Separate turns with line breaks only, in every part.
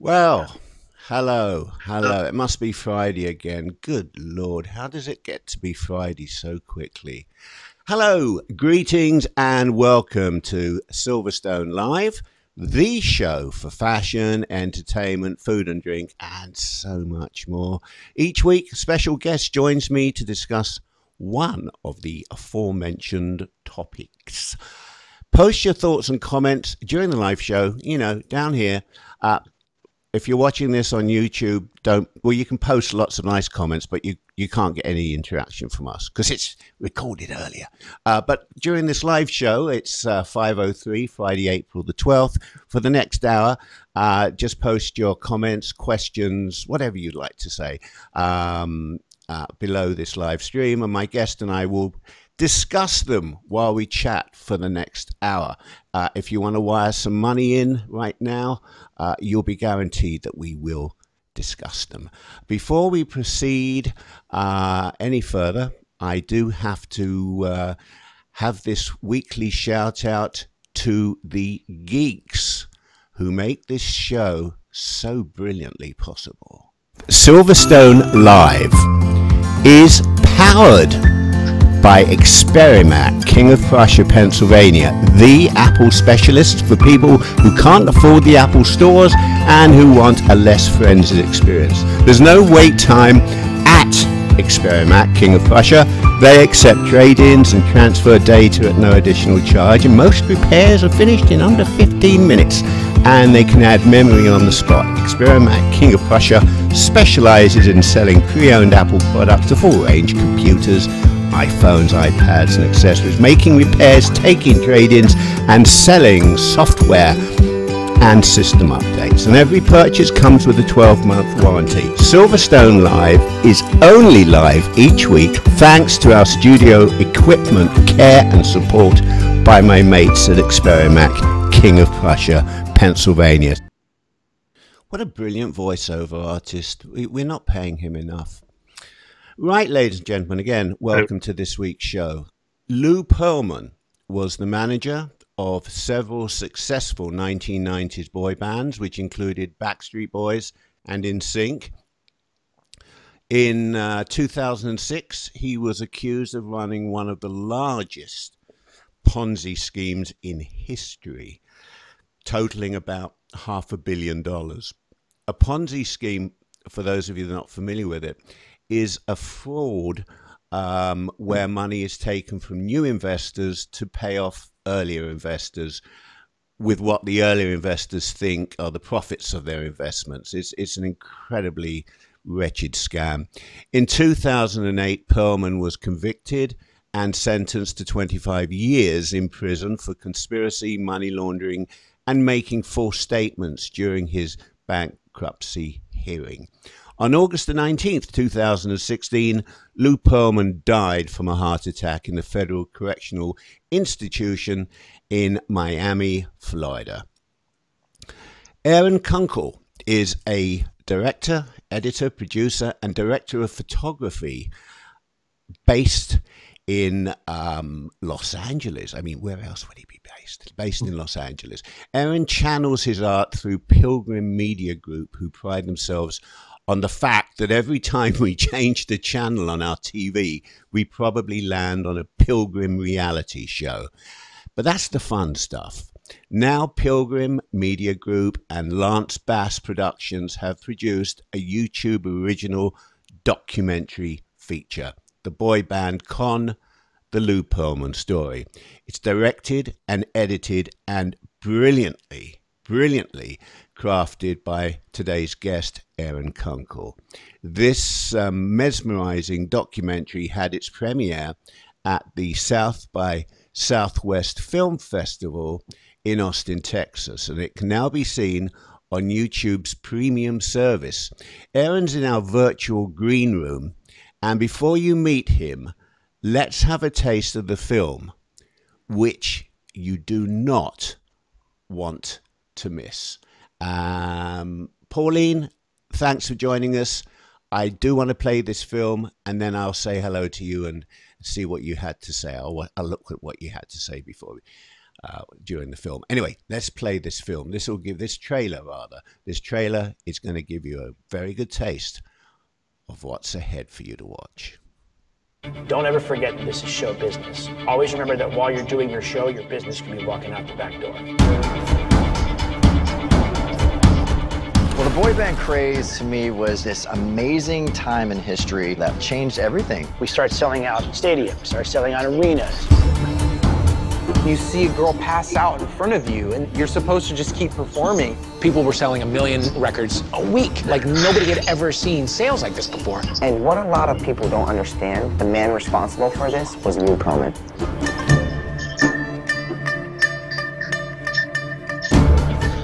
Well, hello. It must be Friday again. Good Lord, how does it get to be Friday so quickly? Hello, greetings, and welcome to Silverstone Live, the show for fashion, entertainment, food and drink, and so much more. Each week, a special guest joins me to discuss one of the aforementioned topics. Post your thoughts and comments during the live show, down here. If you're watching this on YouTube, you can post lots of nice comments, but you can't get any interaction from us because it's recorded earlier. But during this live show, it's 5:03, Friday, April the 12th. For the next hour, just post your comments, questions, whatever you'd like to say below this live stream, and my guest and I will discuss them while we chat for the next hour. If you want to wire some money in right now, you'll be guaranteed that we will discuss them. Before we proceed any further, I do have to have this weekly shout out to the geeks who make this show so brilliantly possible. Silverstone Live is powered by Experimac, King of Prussia, Pennsylvania, the Apple specialist for people who can't afford the Apple stores and who want a less frenzied experience. There's no wait time at Experimac, King of Prussia. They accept trade-ins and transfer data at no additional charge, and most repairs are finished in under 15 minutes, and they can add memory on the spot. Experimac, King of Prussia, specializes in selling pre-owned Apple products, a full range, computers, iPhones, iPads and accessories, making repairs, taking trade-ins and selling software and system updates. And every purchase comes with a 12-month warranty. Silverstone Live is only live each week thanks to our studio equipment, care and support by my mates at Experimac, King of Prussia, Pennsylvania. What a brilliant voiceover artist. We're not paying him enough. Right, ladies and gentlemen, again, welcome to this week's show. Lou Pearlman was the manager of several successful 1990s boy bands, which included Backstreet Boys and NSYNC. In 2006, he was accused of running one of the largest Ponzi schemes in history, totaling about $500 million. A Ponzi scheme, for those of you that are not familiar with it, is a fraud where money is taken from new investors to pay off earlier investors with what the earlier investors think are the profits of their investments. It's an incredibly wretched scam. In 2008, Pearlman was convicted and sentenced to 25 years in prison for conspiracy, money laundering, and making false statements during his bankruptcy hearing. On August the 19th, 2016, Lou Pearlman died from a heart attack in the Federal Correctional Institution in Miami, Florida. Aaron Kunkel is a director, editor, producer, and director of photography based in Los Angeles. I mean, where else would he be based? Based in Los Angeles. Aaron channels his art through Pilgrim Media Group, who pride themselves on the fact that every time we change the channel on our TV, we probably land on a Pilgrim reality show. But that's the fun stuff. Now Pilgrim Media Group and Lance Bass Productions have produced a YouTube original documentary feature, The Boy Band Con, The Lou Pearlman Story. It's directed and edited and brilliantly crafted by today's guest, Aaron Kunkel. This mesmerizing documentary had its premiere at the South by Southwest Film Festival in Austin, Texas, and it can now be seen on YouTube's premium service. Aaron's in our virtual green room, and before you meet him, let's have a taste of the film, which you do not want to miss. Pauline, thanks for joining us. I do want to play this film, and then I'll say hello to you and see what you had to say. I'll look at what you had to say before. during the film. Anyway, let's play this film. This trailer rather. This trailer is going to give you a very good taste of what's ahead for you to watch.
Don't ever forget that this is show business. Always remember that while you're doing your show, your business could be walking out the back door.
Well, the boy band craze to me was this amazing time in history that changed everything.
We start selling out stadiums, start selling out arenas.
You see a girl pass out in front of you, and you're supposed to just keep performing.
People were selling 1 million records a week. Like nobody had ever seen sales like this before.
And what a lot of people don't understand, the man responsible for this was Lou Pearlman.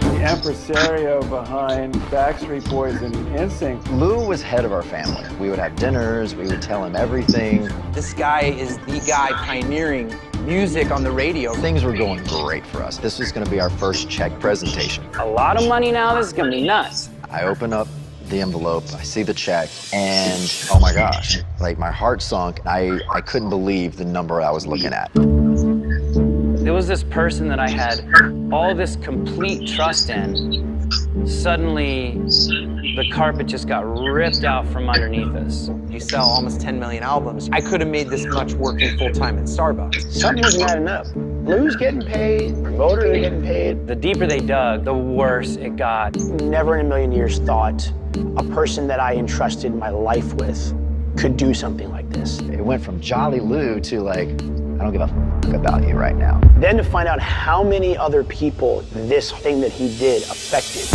The impresario behind Backstreet Boys and NSYNC.
Lou was head of our family. We would have dinners, we would tell him everything.
This guy is the guy pioneering music on the radio.
Things were going great for us. This was going to be our first check presentation.
A lot of money now, this is going to be nuts.
I open up the envelope, I see the check, and oh my gosh, like my heart sunk. I couldn't believe the number I was looking at.
There was this person that I had all this complete trust in. Suddenly, the carpet just got ripped out from underneath us.
You sell almost 10 million albums. I could have made this much working full-time at Starbucks.
Something wasn't adding up. Lou's getting paid, promoters are getting paid.
The deeper they dug, the worse it got.
Never in a million years thought a person that I entrusted my life with could do something like this.
It went from Jolly Lou to like, I don't give a fuck about you right now.
Then to find out how many other people this thing that he did affected.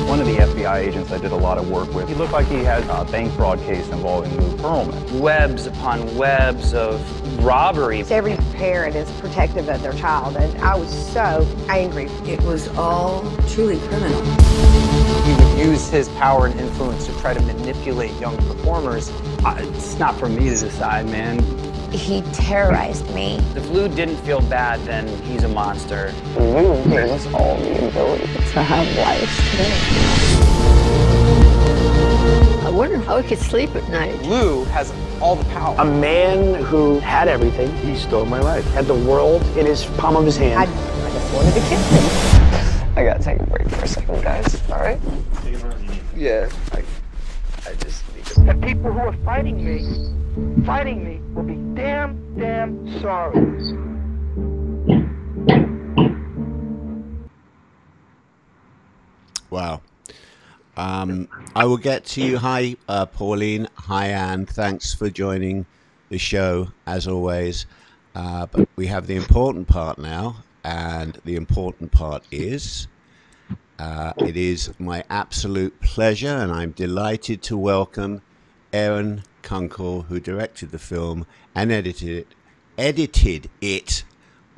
One of the FBI agents I did a lot of work with, he looked like he had a bank fraud case involving Lou Pearlman.
Webs upon webs of robbery.
Every parent is protective of their child, and I was so angry.
It was all truly criminal.
He would use his power and influence to try to manipulate young performers.
It's not for me to decide, man.
He terrorized me.
If Lou didn't feel bad, then he's a monster.
Lou gave us all the ability to have lives today.
I wonder how he could sleep at night.
Lou has all the power.
A man who had everything. He stole my life. Had the world in his palm of his hand.
I just wanted to kiss him.
I gotta take a break for a second, guys. All right? Yeah, I just need to...
The people who are fighting me will be damn sorry.
Wow. I will get to you. Hi, Pauline. Hi, Anne. Thanks for joining the show, as always. But we have the important part now, and the important part is... it is my absolute pleasure, and I'm delighted to welcome Aaron Kunkel, who directed the film and edited it.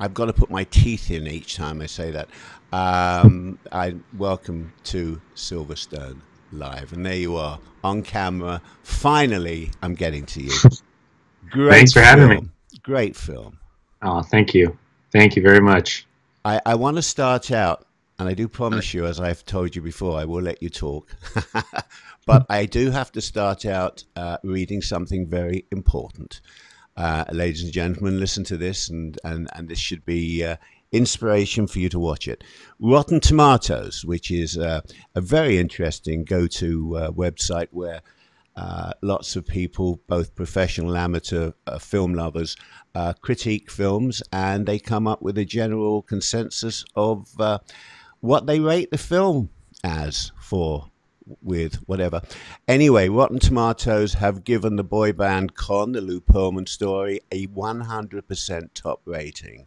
I've got to put my teeth in each time I say that. I welcome to Silverstone Live, and there you are on camera. Finally, I'm getting to you. Great
Thanks for having me.
Great film.
Oh, thank you. Thank you very much.
I want to start out, and I do promise you, as I've told you before, I will let you talk. But I do have to start out reading something very important. Ladies and gentlemen, listen to this, and this should be inspiration for you to watch it. Rotten Tomatoes, which is a very interesting go-to website where lots of people, both professional and amateur film lovers, critique films, and they come up with a general consensus of what they rate the film as with whatever. Anyway, Rotten Tomatoes have given the boy band Con, the Lou Pearlman Story, a 100% top rating.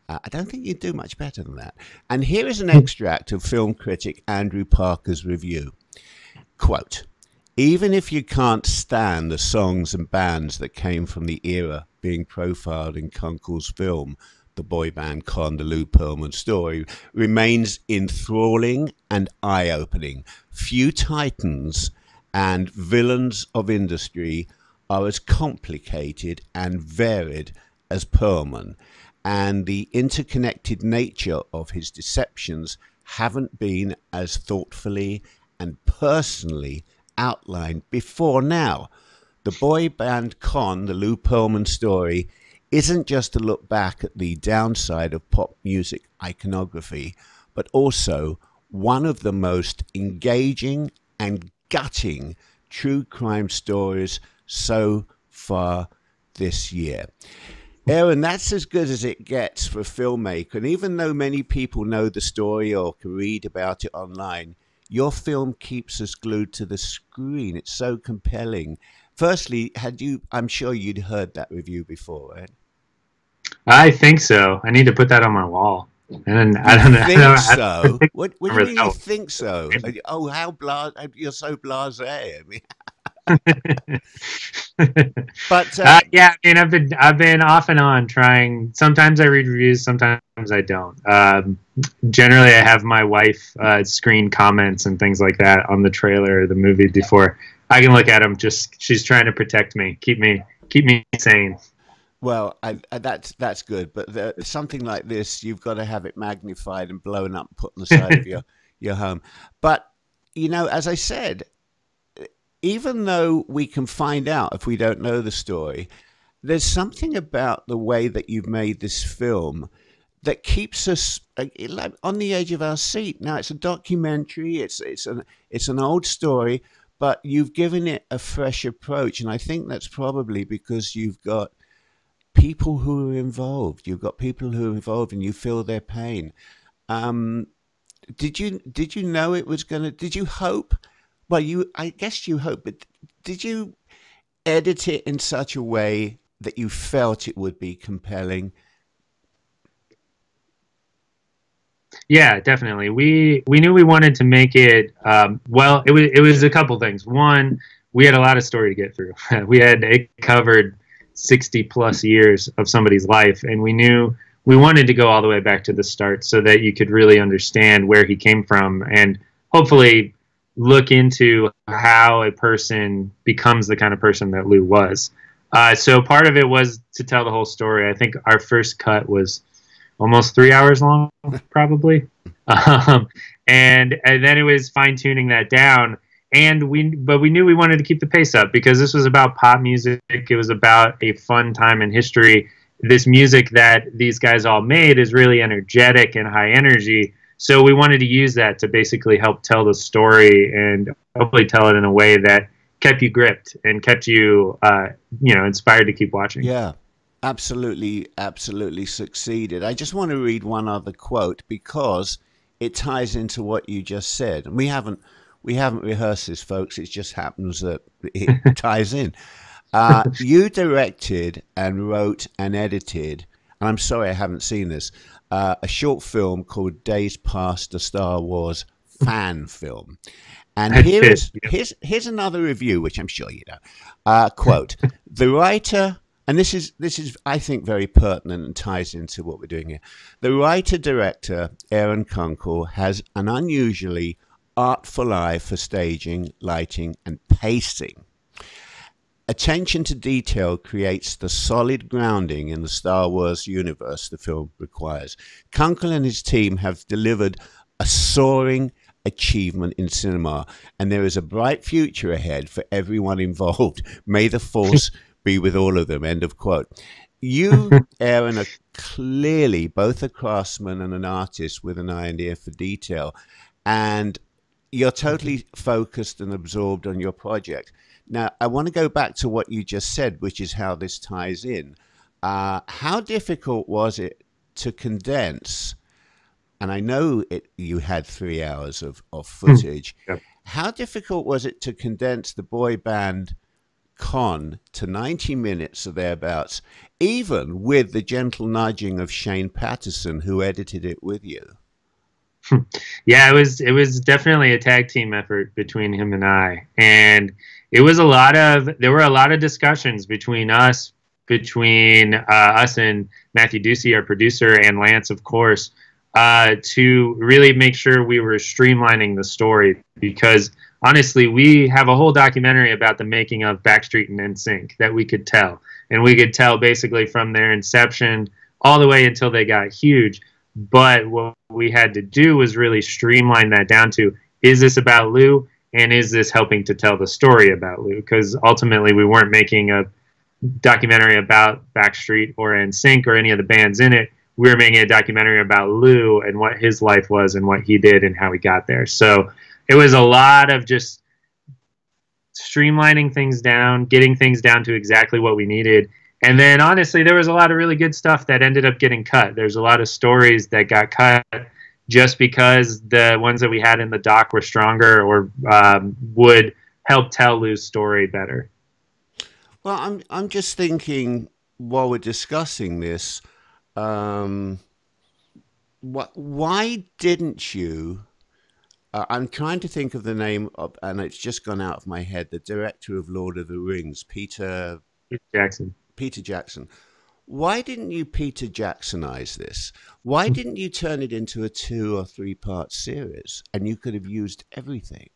I don't think you'd do much better than that. And here is an extract of film critic Andrew Parker's review. Quote, "Even if you can't stand the songs and bands that came from the era being profiled in Kunkel's film, the boy band Con, the Lou Pearlman Story, remains enthralling and eye-opening. Few titans and villains of industry are as complicated and varied as Pearlman, and the interconnected nature of his deceptions haven't been as thoughtfully and personally outlined before now. The boy band Con, the Lou Pearlman Story, isn't just a look back at the downside of pop music iconography, but also one of the most engaging and gutting true crime stories so far this year. Aaron, that's as good as it gets for a filmmaker. And even though many people know the story or can read about it online, your film keeps us glued to the screen. It's so compelling. Firstly, I'm sure you'd heard that review before, right?
I think so. I need to put that on my wall. And I don't know.
Think so? What do you mean you think so? Oh, you're so blasé. I mean, but
yeah, I mean, I've been off and on trying. Sometimes I read reviews, sometimes I don't. Generally, I have my wife screen comments and things like that on the trailer or the movie before I can look at them. She's trying to protect me, keep me sane.
Well, that's good, but something like this, you've got to have it magnified and blown up, put on the side of your home. But as I said, even though we can find out if we don't know the story, there's something about the way that you've made this film that keeps us on the edge of our seat. Now, it's a documentary, it's an old story, but you've given it a fresh approach, and I think that's probably because you've got people who are involved. You've got people who are involved, and you feel their pain. Did you know it was gonna? Did you hope? Well, I guess you hope, but did you edit it in such a way that you felt it would be compelling?
Yeah, definitely. We knew we wanted to make it. Well, it was a couple things. One, we had a lot of story to get through. It covered 60 plus years of somebody's life, and we knew we wanted to go all the way back to the start so that you could really understand where he came from and hopefully look into how a person becomes the kind of person that Lou was. So part of it was to tell the whole story. I think our first cut was almost 3 hours long, probably. And then it was fine-tuning that down. But we knew we wanted to keep the pace up because this was about pop music. It was about a fun time in history. This music that these guys all made is really energetic and high energy. So we wanted to use that to basically help tell the story and hopefully tell it in a way that kept you gripped and kept you, inspired to keep watching.
Yeah, absolutely succeeded. I just want to read one other quote because it ties into what you just said. And we haven't rehearsed this, folks. It just happens that it ties in. You directed and wrote and edited, and I'm sorry I haven't seen this, a short film called Days Past, a Star Wars fan film. And here's another review, which I'm sure you know. Quote, the writer, and this is I think very pertinent and ties into what we're doing here. The writer-director, Aaron Kunkel, has an unusually artful eye for staging, lighting, and pacing. Attention to detail creates the solid grounding in the Star Wars universe the film requires. Kunkel and his team have delivered a soaring achievement in cinema, and there is a bright future ahead for everyone involved. May the Force be with all of them, end of quote. You, Aaron, are clearly both a craftsman and an artist with an eye and ear for detail, and you're totally focused and absorbed on your project. Now, I want to go back to what you just said, which is how this ties in. How difficult was it to condense, and I know you had 3 hours of footage,
Yep.
How difficult was it to condense the boy band con to 90 minutes or thereabouts, even with the gentle nudging of Shane Patterson, who edited it with you?
Yeah, it was definitely a tag team effort between him and I, and there were a lot of discussions between us and Matthew Ducey, our producer, and Lance, of course, to really make sure we were streamlining the story, because honestly, we have a whole documentary about the making of Backstreet and NSYNC that we could tell, and we could tell basically from their inception all the way until they got huge. But what we had to do was really streamline that down to, is this about Lou, and is this helping to tell the story about Lou? Because ultimately we weren't making a documentary about Backstreet or NSYNC or any of the bands in it. We were making a documentary about Lou and what his life was and what he did and how he got there. So it was a lot of just streamlining things down, getting things down to exactly what we needed. And then honestly, there was a lot of really good stuff that ended up getting cut. There's a lot of stories that got cut just because the ones that we had in the doc were stronger or would help tell Lou's story better.
Well, I'm just thinking while we're discussing this, why didn't you? I'm trying to think of the name of, and it's just gone out of my head. The director of Lord of the Rings, Peter
Jackson.
Peter Jackson. Why didn't you Peter Jacksonize this? Why didn't you turn it into a 2 or 3 part series? And you could have used everything.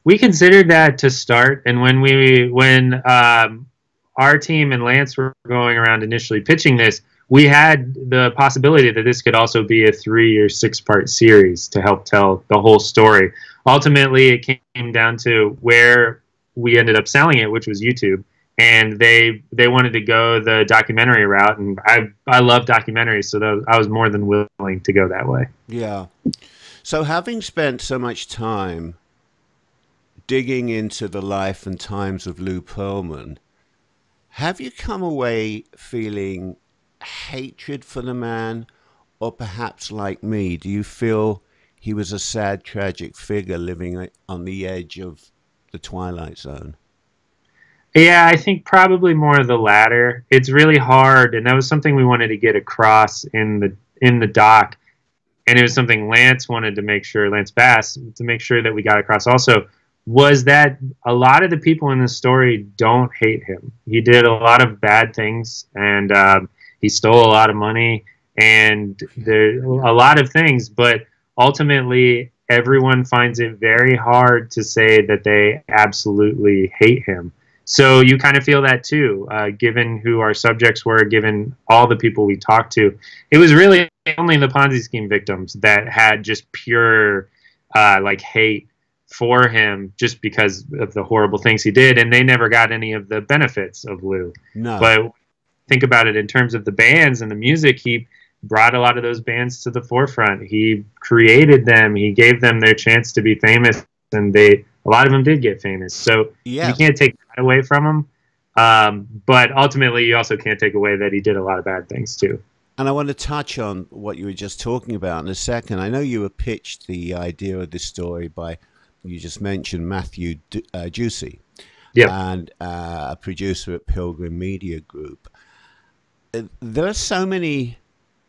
We considered that to start, and when our team and Lance were going around initially pitching this, we had the possibility that this could also be a 3 or 6 part series to help tell the whole story. Ultimately, it came down to where we ended up selling it, which was YouTube. And they wanted to go the documentary route, and I love documentaries, so I was more than willing to go that way.
Yeah. So having spent so much time digging into the life and times of Lou Pearlman, have you come away feeling hatred for the man, or perhaps like me, do you feel he was a sad, tragic figure living on the edge of the Twilight Zone?
Yeah, I think probably more of the latter. It's really hard, and that was something we wanted to get across in the doc, and it was something Lance wanted to make sure, Lance Bass, to make sure that we got across also, was that a lot of the people in the story don't hate him. He did a lot of bad things, and he stole a lot of money, and there a lot of things, but ultimately everyone finds it very hard to say that they absolutely hate him. So you kind of feel that too, given who our subjects were, given all the people we talked to. It was really only the Ponzi scheme victims that had just pure like hate for him just because of the horrible things he did, and they never got any of the benefits of Lou.
No.
But think about it in terms of the bands and the music, he brought a lot of those bands to the forefront. He created them. He gave them their chance to be famous, and a lot of them did get famous. So
yeah,
you can't take that away from him. But ultimately, you also can't take away that he did a lot of bad things too.
And I want to touch on what you were just talking about in a second. I know you were pitched the idea of this story by, you just mentioned, Matthew Ducey, and a producer at Pilgrim Media Group. There are so many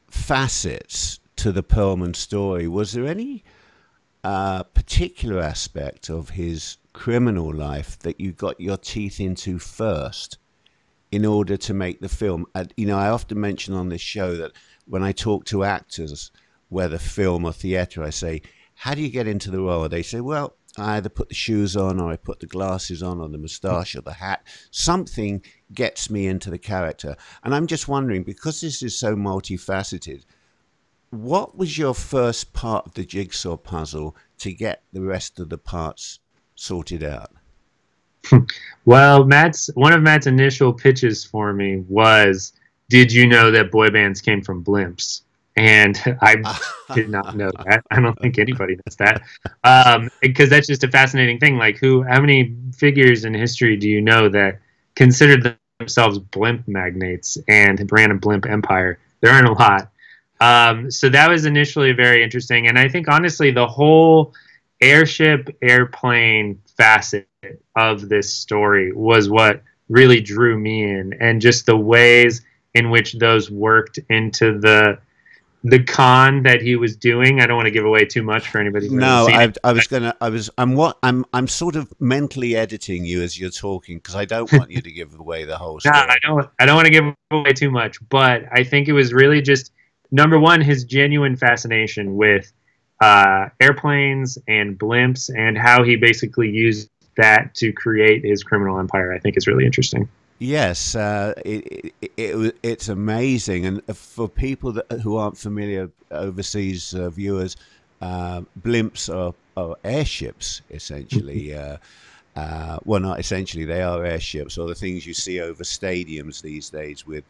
facets to the Pearlman story. Was there any particular aspect of his criminal life that you got your teeth into first in order to make the film? You know, I often mention on this show that when I talk to actors, whether film or theatre, I say, how do you get into the role? They say, well, I either put the shoes on, or I put the glasses on, or the moustache, or the hat. Something gets me into the character. And I'm just wondering, because this is so multifaceted, what was your first part of the jigsaw puzzle to get the rest of the parts sorted out?
Well, one of Matt's initial pitches for me was, did you know that boy bands came from blimps? And I did not know that. I don't think anybody knows that. Because that's just a fascinating thing. Like, how many figures in history do you know that considered themselves blimp magnates and ran a blimp empire? There aren't a lot. So that was initially very interesting. And I think, honestly, the whole airplane facet of this story was what really drew me in. And just the ways in which those worked into the con that he was doing. I don't want to give away too much for anybody.
No, I'm sort of mentally editing you as you're talking, because I don't want you to give away the whole story.
No, I don't want to give away too much, but I think it was really just, number one, his genuine fascination with airplanes and blimps, and how he basically used that to create his criminal empire. I think is really interesting.
Yes, it's amazing. And for people who aren't familiar, overseas viewers, blimps are airships, essentially. well, not essentially, they are airships, or the things you see over stadiums these days with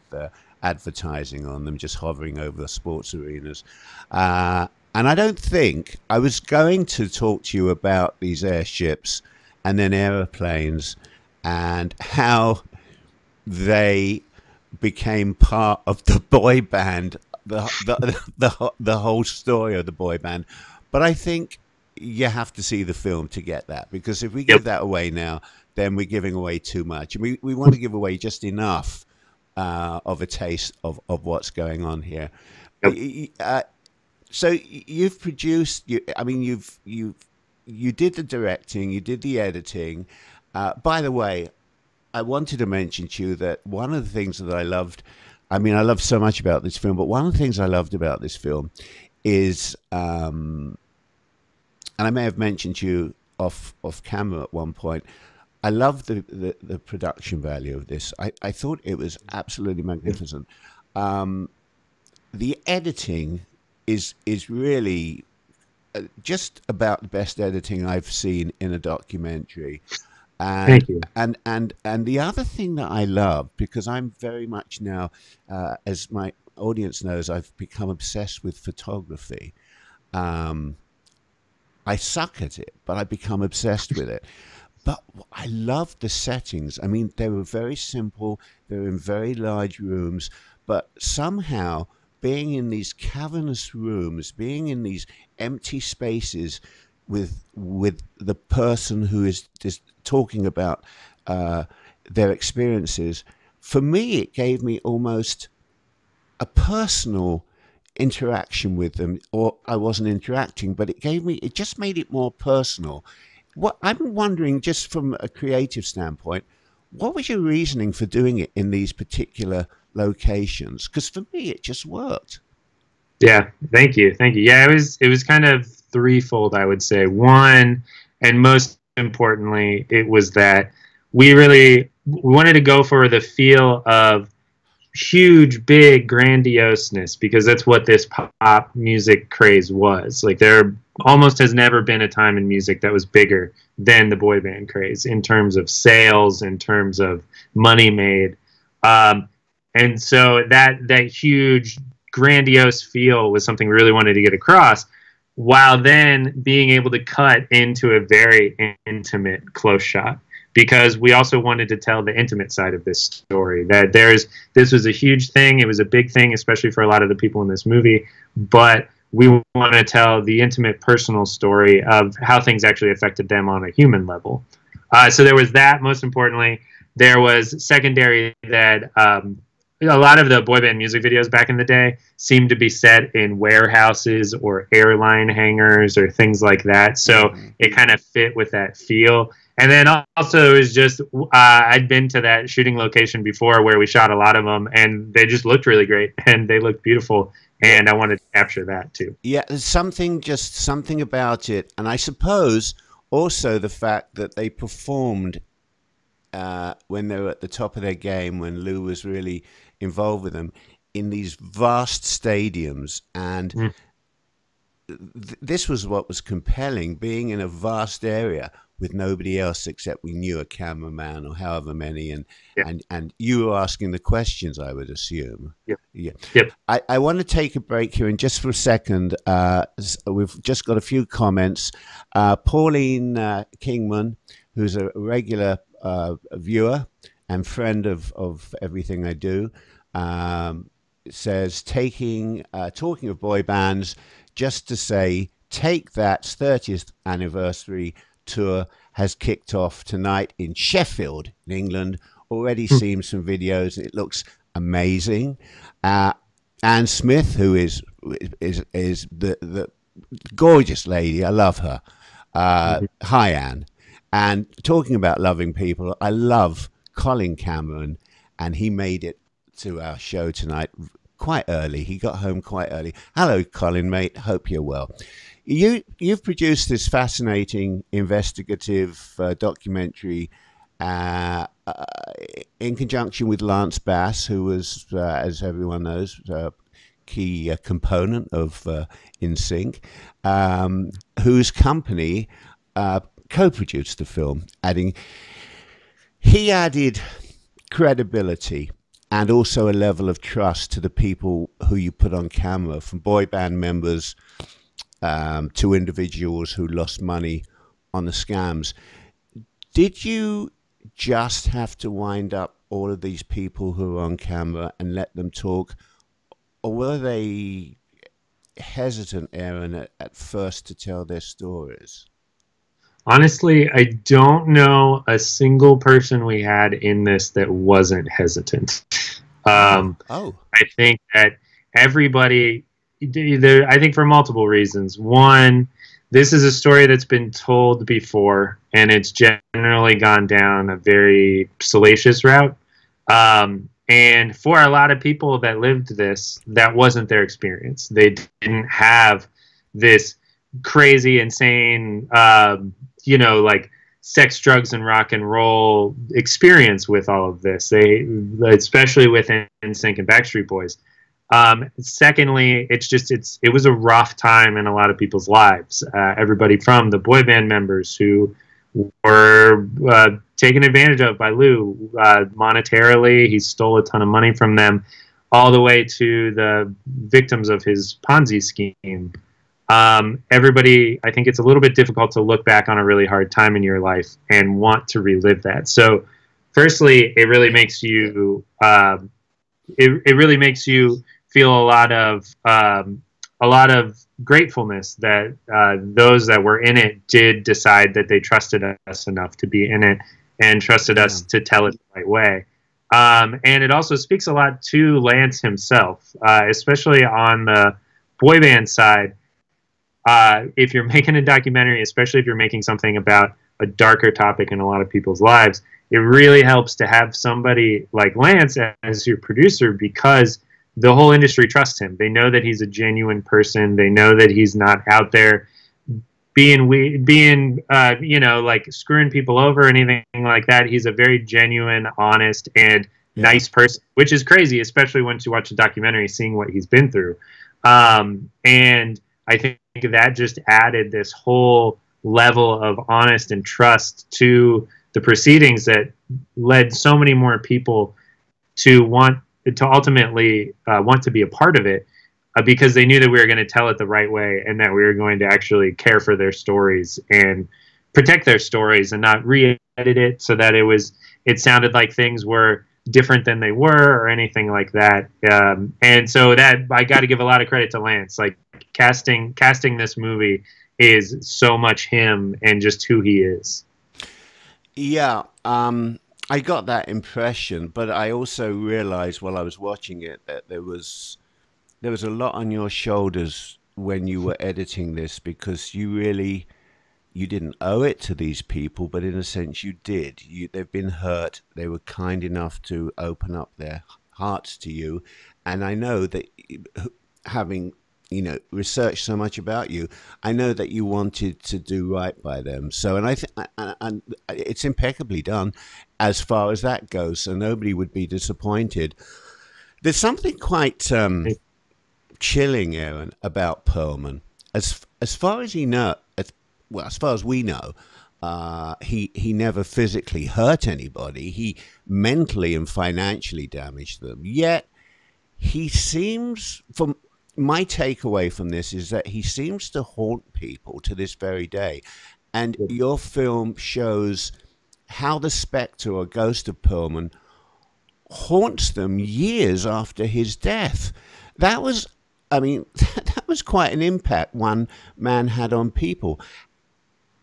advertising on them, just hovering over the sports arenas. And I don't think I was going to talk to you about these airships and then aeroplanes and how they became part of the boy band, the whole story of the boy band. But I think you have to see the film to get that, because if we give that away now, then we're giving away too much. And we want to give away just enough of a taste of what's going on here. So you've produced, you did the directing, you did the editing. By the way, I wanted to mention to you that one of the things that I loved, I loved so much about this film, but one of the things I loved about this film is, and I may have mentioned to you off camera at one point, I love the production value of this. I thought it was absolutely magnificent. The editing is really just about the best editing I've seen in a documentary. And,
Thank you.
And the other thing that I love, because I'm very much now, as my audience knows, I've become obsessed with photography. I suck at it, but I become obsessed with it. But I love the settings. I mean, they were very simple. They were in very large rooms, but somehow being in these cavernous rooms, being in these empty spaces with the person who is just talking about their experiences, for me, it gave me almost a personal interaction with them. Or I wasn't interacting, but it just made it more personal. What I'm wondering, just from a creative standpoint, what was your reasoning for doing it in these particular locations? Because for me, it just worked.
Yeah, thank you. Yeah, it was kind of threefold, I would say. One, and most importantly, it was that we wanted to go for the feel of huge, big grandioseness, because that's what this pop music craze was. Like, there almost has never been a time in music that was bigger than the boy band craze in terms of sales, in terms of money made. And so that huge, grandiose feel was something we really wanted to get across, while then being able to cut into a very intimate close shot, because we also wanted to tell the intimate side of this story. That this was a huge thing. It was a big thing, especially for a lot of the people in this movie. But we want to tell the intimate, personal story of how things actually affected them on a human level. So there was that. Most importantly, there was secondary that a lot of the boy band music videos back in the day seemed to be set in warehouses or airline hangars or things like that. So it kind of fit with that feel. And then also it was just, I'd been to that shooting location before where we shot a lot of them, and they just looked really great and they looked beautiful. And I wanted to capture that too.
Yeah, there's something about it. And I suppose also the fact that they performed when they were at the top of their game, when Lou was really involved with them, in these vast stadiums. And this was what was compelling, being in a vast area with nobody else except we knew a cameraman or however many, and you were asking the questions, I would assume. I want to take a break here, and just for a second, we've just got a few comments. Pauline Kingman, who's a regular viewer and friend of everything I do, says, talking of boy bands, just to say, Take That's 30th anniversary tour has kicked off tonight in Sheffield, in England. Already seen some videos. It looks amazing. Anne Smith, who is the gorgeous lady, I love her. Hi, Anne. And talking about loving people, I love Colin Cameron, and he made it to our show tonight quite early. He got home quite early. Hello, Colin, mate. Hope you're well. You've produced this fascinating investigative documentary in conjunction with Lance Bass, who was, as everyone knows, a key component of NSYNC, whose company co-produced the film, he added credibility and also a level of trust to the people who you put on camera, from boy band members to individuals who lost money on the scams. Did you just have to wind up all of these people who are on camera and let them talk, or were they hesitant, Aaron, at first to tell their stories?
Honestly, I don't know a single person we had in this that wasn't hesitant. I think that everybody, I think for multiple reasons. One, this is a story that's been told before, and it's generally gone down a very salacious route. And for a lot of people that lived this, that wasn't their experience. They didn't have this crazy, insane, like sex, drugs, and rock and roll experience with all of this. They, especially with NSYNC and Backstreet Boys. Secondly, it was a rough time in a lot of people's lives. Everybody from the boy band members who were taken advantage of by Lou monetarily. He stole a ton of money from them, all the way to the victims of his Ponzi scheme. Everybody, I think it's a little bit difficult to look back on a really hard time in your life and want to relive that. So firstly, it really makes you, it really makes you feel a lot of gratefulness that those that were in it did decide that they trusted us enough to be in it and trusted us to tell it the right way. And it also speaks a lot to Lance himself, especially on the boy band side. If you're making a documentary, especially if you're making something about a darker topic in a lot of people's lives, it really helps to have somebody like Lance as your producer, because the whole industry trusts him. They know that he's a genuine person. They know that he's not out there being like screwing people over or anything like that. He's a very genuine, honest, and nice person, which is crazy, especially once you watch a documentary, seeing what he's been through. And I think that just added this whole level of honest and trust to the proceedings that led so many more people to ultimately want to be a part of it, because they knew that we were going to tell it the right way and that we were going to actually care for their stories and protect their stories and not re-edit it so that it sounded like things were different than they were or anything like that. And so that, I got to give a lot of credit to Lance. Like casting this movie is so much him and just who he is.
Yeah, I got that impression, but I also realized while I was watching it that there was a lot on your shoulders when you were editing this, because you didn't owe it to these people, but in a sense you did. They've been hurt. They were kind enough to open up their hearts to you, and I know that, having researched so much about you, I know that you wanted to do right by them. So, and I think, and it's impeccably done as far as that goes. So nobody would be disappointed. There's something quite chilling, Aaron, about Pearlman. As far as he know, as far as we know, he never physically hurt anybody. He mentally and financially damaged them. Yet he seems, from my takeaway from this, is that he seems to haunt people to this very day. And your film shows how the specter or ghost of Pearlman haunts them years after his death. That was, that was quite an impact one man had on people.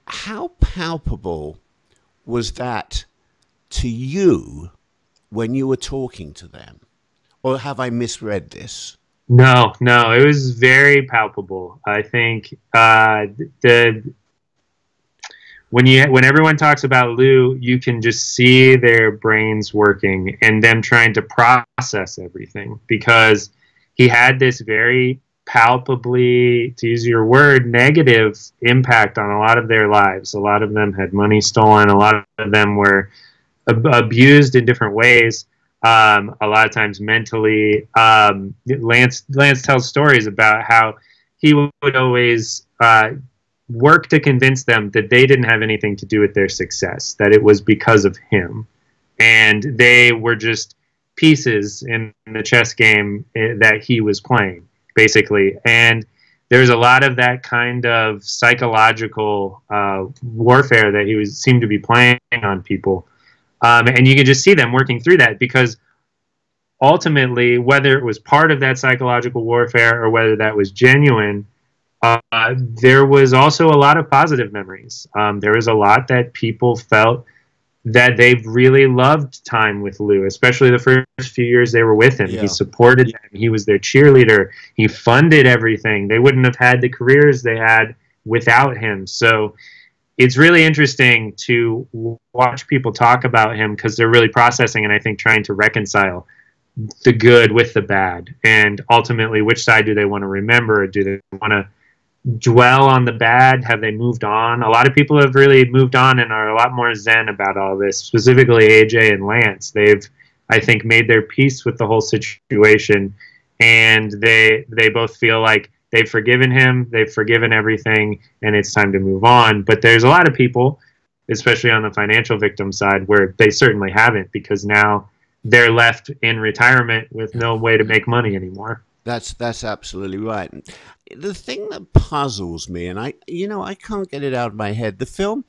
How palpable was that to you when you were talking to them? Or have I misread this?
No, it was very palpable. I think when everyone talks about Lou, you can just see their brains working and them trying to process everything, because he had this very palpably, to use your word, negative impact on a lot of their lives. A lot of them had money stolen. A lot of them were abused in different ways. A lot of times mentally. Lance tells stories about how he would always work to convince them that they didn't have anything to do with their success, that it was because of him. And they were just pieces in the chess game that he was playing, basically. And there's a lot of that kind of psychological warfare that he seemed to be playing on people. And you can just see them working through that, because ultimately, whether it was part of that psychological warfare or whether that was genuine, there was also a lot of positive memories. There was a lot that people felt that they really loved time with Lou, especially the first few years they were with him. Yeah. He supported them. He was their cheerleader. He funded everything. They wouldn't have had the careers they had without him. So it's really interesting to watch people talk about him, because they're really processing and I think trying to reconcile the good with the bad. And ultimately, which side do they want to remember? Do they want to dwell on the bad? Have they moved on? A lot of people have really moved on and are a lot more zen about all this, specifically AJ and Lance. They've, I think, made their peace with the whole situation, and they both feel like they've forgiven him, they've forgiven everything, and it's time to move on. But there's a lot of people, especially on the financial victim side, where they certainly haven't, because now they're left in retirement with no way to make money anymore.
That's absolutely right. The thing that puzzles me, and I can't get it out of my head. The film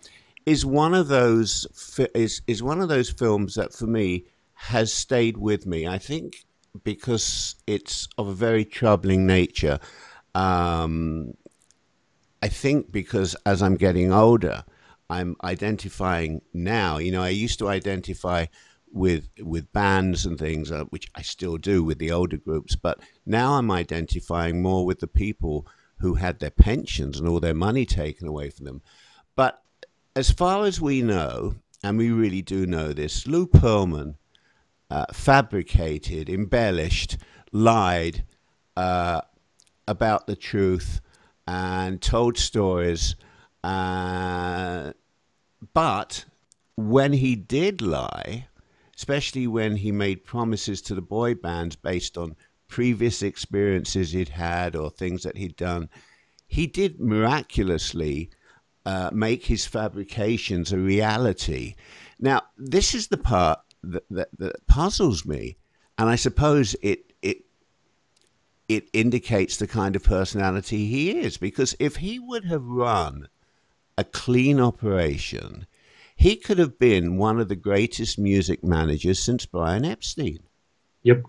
is one of those is one of those films that for me has stayed with me. I think because it's of a very troubling nature. I think because as I'm getting older, I'm identifying now. I used to identify with bands and things, which I still do with the older groups, but now I'm identifying more with the people who had their pensions and all their money taken away from them. But as far as we know, and we really do know this, Lou Pearlman fabricated, embellished, lied about the truth and told stories. But when he did lie, especially when he made promises to the boy bands based on previous experiences he'd had or things that he'd done, he did miraculously make his fabrications a reality. Now, this is the part that puzzles me, and I suppose it indicates the kind of personality he is, because if he would have run a clean operation, he could have been one of the greatest music managers since Brian Epstein.
Yep.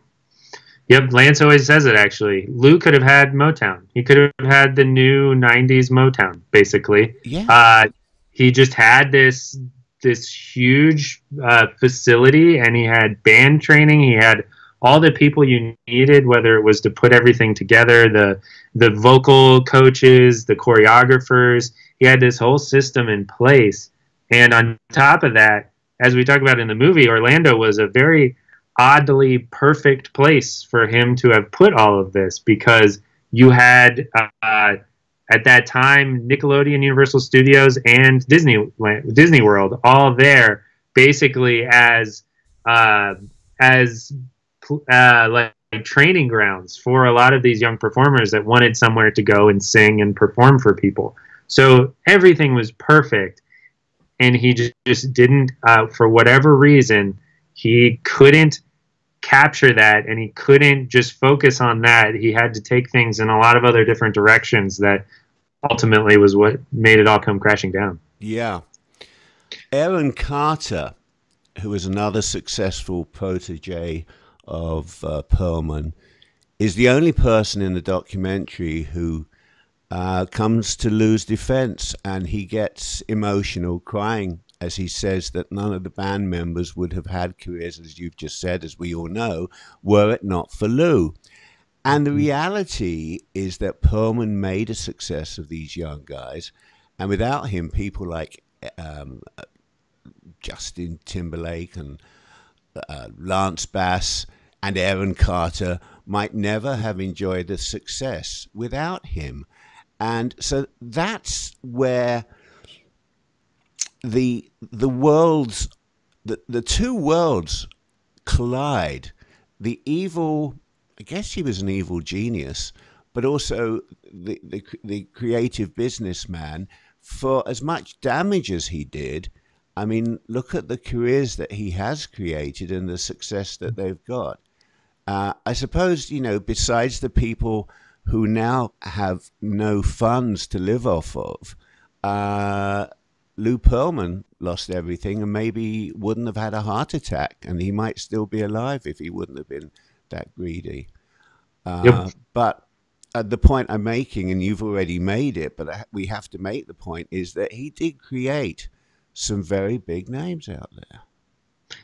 Lance always says it, actually. Lou could have had Motown. He could have had the new 90s Motown, basically.
Yeah.
He just had this huge facility, and he had band training. He had all the people you needed, whether it was to put everything together, the vocal coaches, the choreographers. He had this whole system in place. And on top of that, as we talk about in the movie, Orlando was a very oddly perfect place for him to have put all of this, because you had, at that time, Nickelodeon, Universal Studios, and Disney World all there, basically as like training grounds for a lot of these young performers that wanted somewhere to go and sing and perform for people. So everything was perfect. And he just didn't, for whatever reason, he couldn't capture that, and he couldn't just focus on that. He had to take things in a lot of other different directions that ultimately was what made it all come crashing down.
Yeah. Aaron Carter, who is another successful protege of Pearlman, is the only person in the documentary who comes to Lou's defense, and he gets emotional, crying as he says that none of the band members would have had careers, as you've just said, as we all know, were it not for Lou. And the reality is that Pearlman made a success of these young guys, and without him, people like Justin Timberlake and Lance Bass and Aaron Carter might never have enjoyed the success without him. And so that's where the two worlds collide. The evil, I guess he was an evil genius, but also the creative businessman. For as much damage as he did, I mean, look at the careers that he has created and the success that they've got. I suppose, you know, besides the people who now have no funds to live off of, Lou Pearlman lost everything and maybe wouldn't have had a heart attack, and he might still be alive if he wouldn't have been that greedy. But the point I'm making, and you've already made it, but we have to make the point, is that he did create some very big names out there.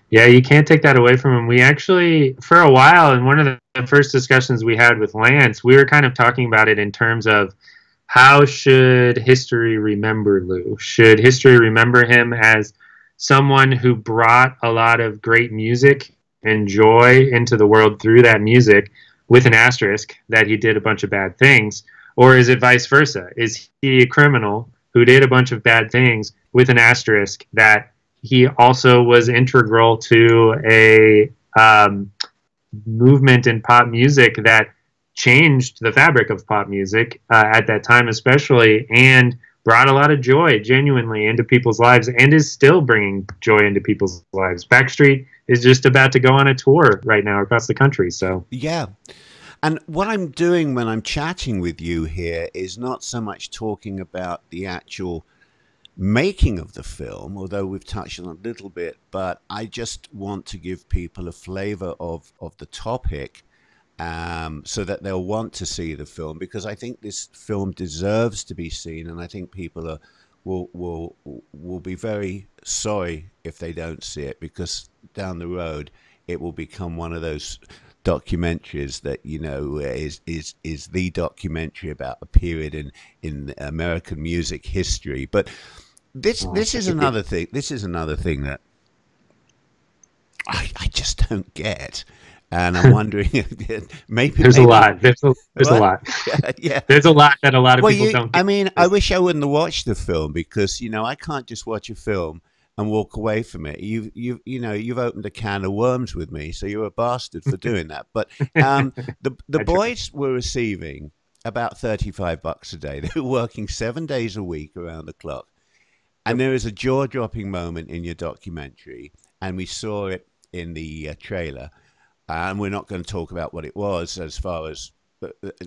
Yeah, you can't take that away from him. We actually, for a while, in one of the first discussions we had with Lance, we were kind of talking about it in terms of how should history remember Lou? Should history remember him as someone who brought a lot of great music and joy into the world through that music, with an asterisk that he did a bunch of bad things? Or is it vice versa? Is he a criminal who did a bunch of bad things with an asterisk that he also was integral to a movement in pop music that changed the fabric of pop music at that time especially, and brought a lot of joy genuinely into people's lives, and is still bringing joy into people's lives. Backstreet is just about to go on a tour right now across the country. So
yeah. And what I'm doing when I'm chatting with you here is not so much talking about the actual making of the film, although we've touched on it a little bit, but I just want to give people a flavor of the topic, so that they'll want to see the film, because I think this film deserves to be seen, and I think people will be very sorry if they don't see it, because down the road it will become one of those documentaries that, you know, is the documentary about a period in American music history. But this is another thing. This is another thing that I just don't get. And I'm wondering if maybe
there's a lot. There's a lot.
Yeah.
There's a lot that a lot of people don't get.
I mean, I wish I wouldn't have watched the film, because, you know, I can't just watch a film and walk away from it. You've opened a can of worms with me, so you're a bastard for doing that. But the boys were receiving about $35 a day. They were working 7 days a week around the clock. And there is a jaw-dropping moment in your documentary, and we saw it in the trailer. And we're not going to talk about what it was, as far as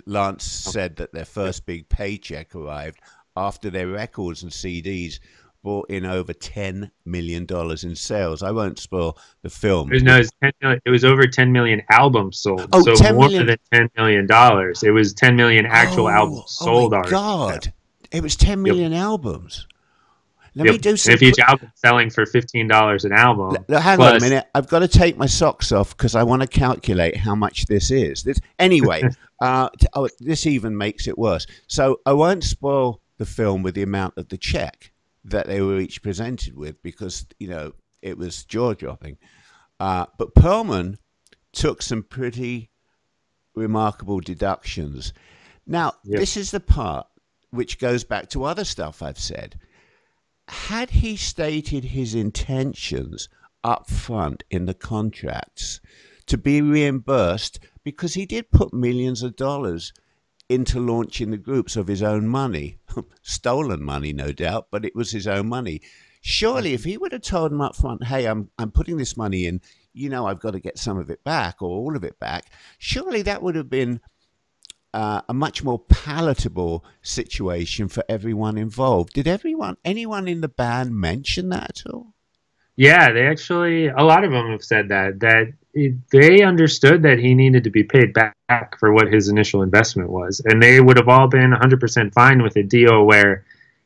Lance said that their first big paycheck arrived after their records and CDs brought in over $10 million in sales. I won't spoil the film.
No, it was over 10 million albums sold.
Oh,
so
10
more
million.
than $10 million. It was 10 million actual albums sold.
Oh my God. It was 10 million albums. Let me do some.
If each album selling for $15 an album.
Hang on a minute. I've got to take my socks off because I want to calculate how much this is. Anyway, this even makes it worse. So I won't spoil the film with the amount of the check that they were each presented with, because, you know, it was jaw-dropping. But Pearlman took some pretty remarkable deductions. Now, this is the part which goes back to other stuff I've said. Had he stated his intentions up front in the contracts to be reimbursed, because he did put millions of dollars into launching the groups of his own money, stolen money, no doubt, but it was his own money. Surely, if he would have told him up front, hey, I'm putting this money in, you know, I've got to get some of it back or all of it back, surely that would have been a much more palatable situation for everyone involved. Did anyone in the band mention that at all?
Yeah, they actually, a lot of them have said that they understood that he needed to be paid back for what his initial investment was. And they would have all been 100% fine with a deal where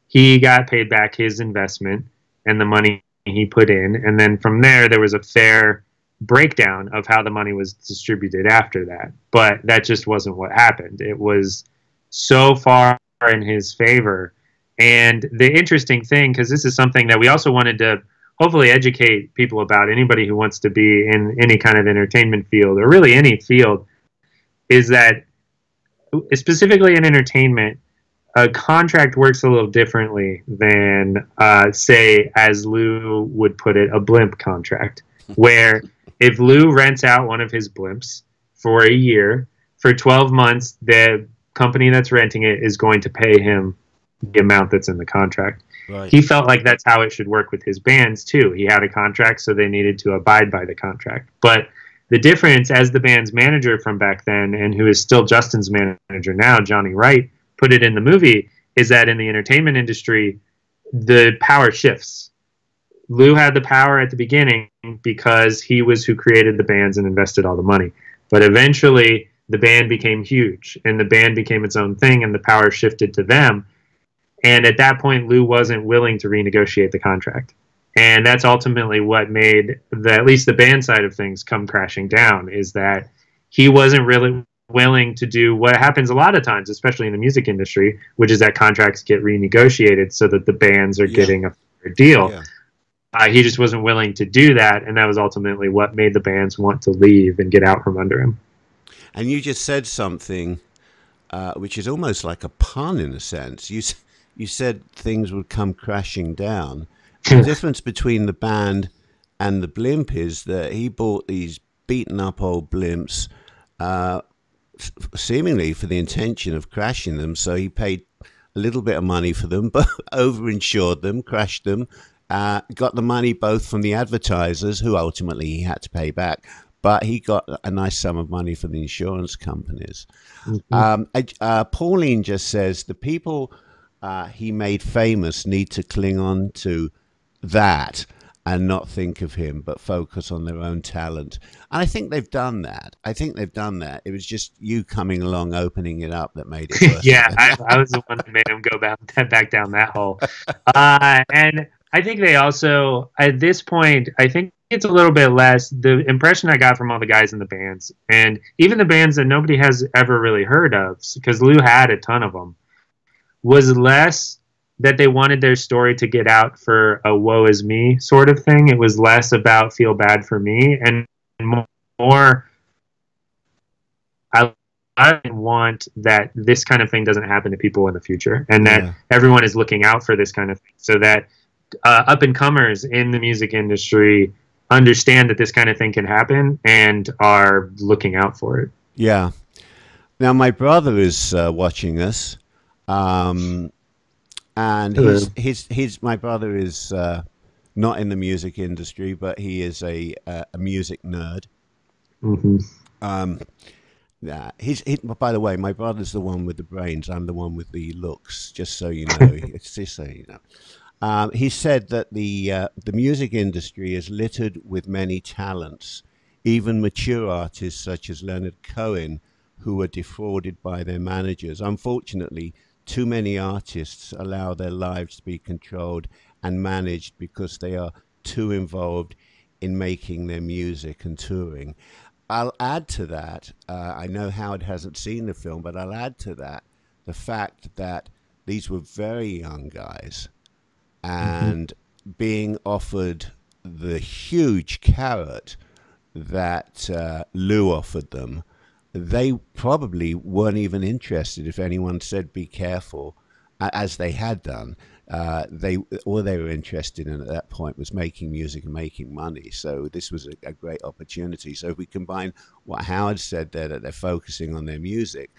he got paid back his investment and the money he put in. And then from there was a fair breakdown of how the money was distributed after that. But that just wasn't what happened. It was so far in his favor. And the interesting thing, because this is something that we also wanted to hopefully educate people about, anybody who wants to be in any kind of entertainment field or really any field, is that specifically in entertainment, a contract works a little differently than, say, as Lou would put it, a blimp contract, where if Lou rents out one of his blimps for a year, for 12 months, the company that's renting it is going to pay him the amount that's in the contract.
Right.
He felt like that's how it should work with his bands too. He had a contract, so they needed to abide by the contract. But the difference, as the band's manager from back then, and who is still Justin's manager now, Johnny Wright, put it in the movie, is that in the entertainment industry, the power shifts. Lou had the power at the beginning because he was who created the bands and invested all the money. But eventually, the band became huge, and the band became its own thing, and the power shifted to them. And at that point, Lou wasn't willing to renegotiate the contract. And that's ultimately what made at least the band side of things come crashing down, is that he wasn't really willing to do what happens a lot of times, especially in the music industry, which is that contracts get renegotiated so that the bands are getting a fair deal. Yeah. He just wasn't willing to do that, and that was ultimately what made the bands want to leave and get out from under him.
And you just said something which is almost like a pun in a sense. You said things would come crashing down. The difference between the band and the blimp is that he bought these beaten up old blimps seemingly for the intention of crashing them. So he paid a little bit of money for them, but overinsured them, crashed them, got the money both from the advertisers, who ultimately he had to pay back, but he got a nice sum of money from the insurance companies. Mm-hmm. Pauline just says the people he made famous need to cling on to that and not think of him, but focus on their own talent. And I think they've done that. It was just you coming along, opening it up, that made it worse.
Yeah, I was the one that made him go back down that hole. And I think they also, at this point, I think it's a little bit less. The impression I got from all the guys in the bands, and even the bands that nobody has ever really heard of, because Lou had a ton of them, was less that they wanted their story to get out for a woe is me sort of thing. It was less about feel bad for me, and more I want that this kind of thing doesn't happen to people in the future, and that everyone is looking out for this kind of thing, so that up and comers in the music industry understand that this kind of thing can happen and are looking out for it.
Yeah. Now my brother is watching us. And my brother is not in the music industry, but he is a music nerd.
Mm-hmm.
By the way, my brother's the one with the brains. I'm the one with the looks. Just so you know, it's just so you know. He said that the music industry is littered with many talents, even mature artists such as Leonard Cohen, who were defrauded by their managers. Unfortunately, too many artists allow their lives to be controlled and managed because they are too involved in making their music and touring. I'll add to that, I know Howard hasn't seen the film, but I'll add to that the fact that these were very young guys and being offered the huge carrot that Lou offered them, they probably weren't even interested if anyone said be careful, as they had done. All they were interested in at that point was making music and making money. So this was a great opportunity. So if we combine what Howard said there, that they're focusing on their music,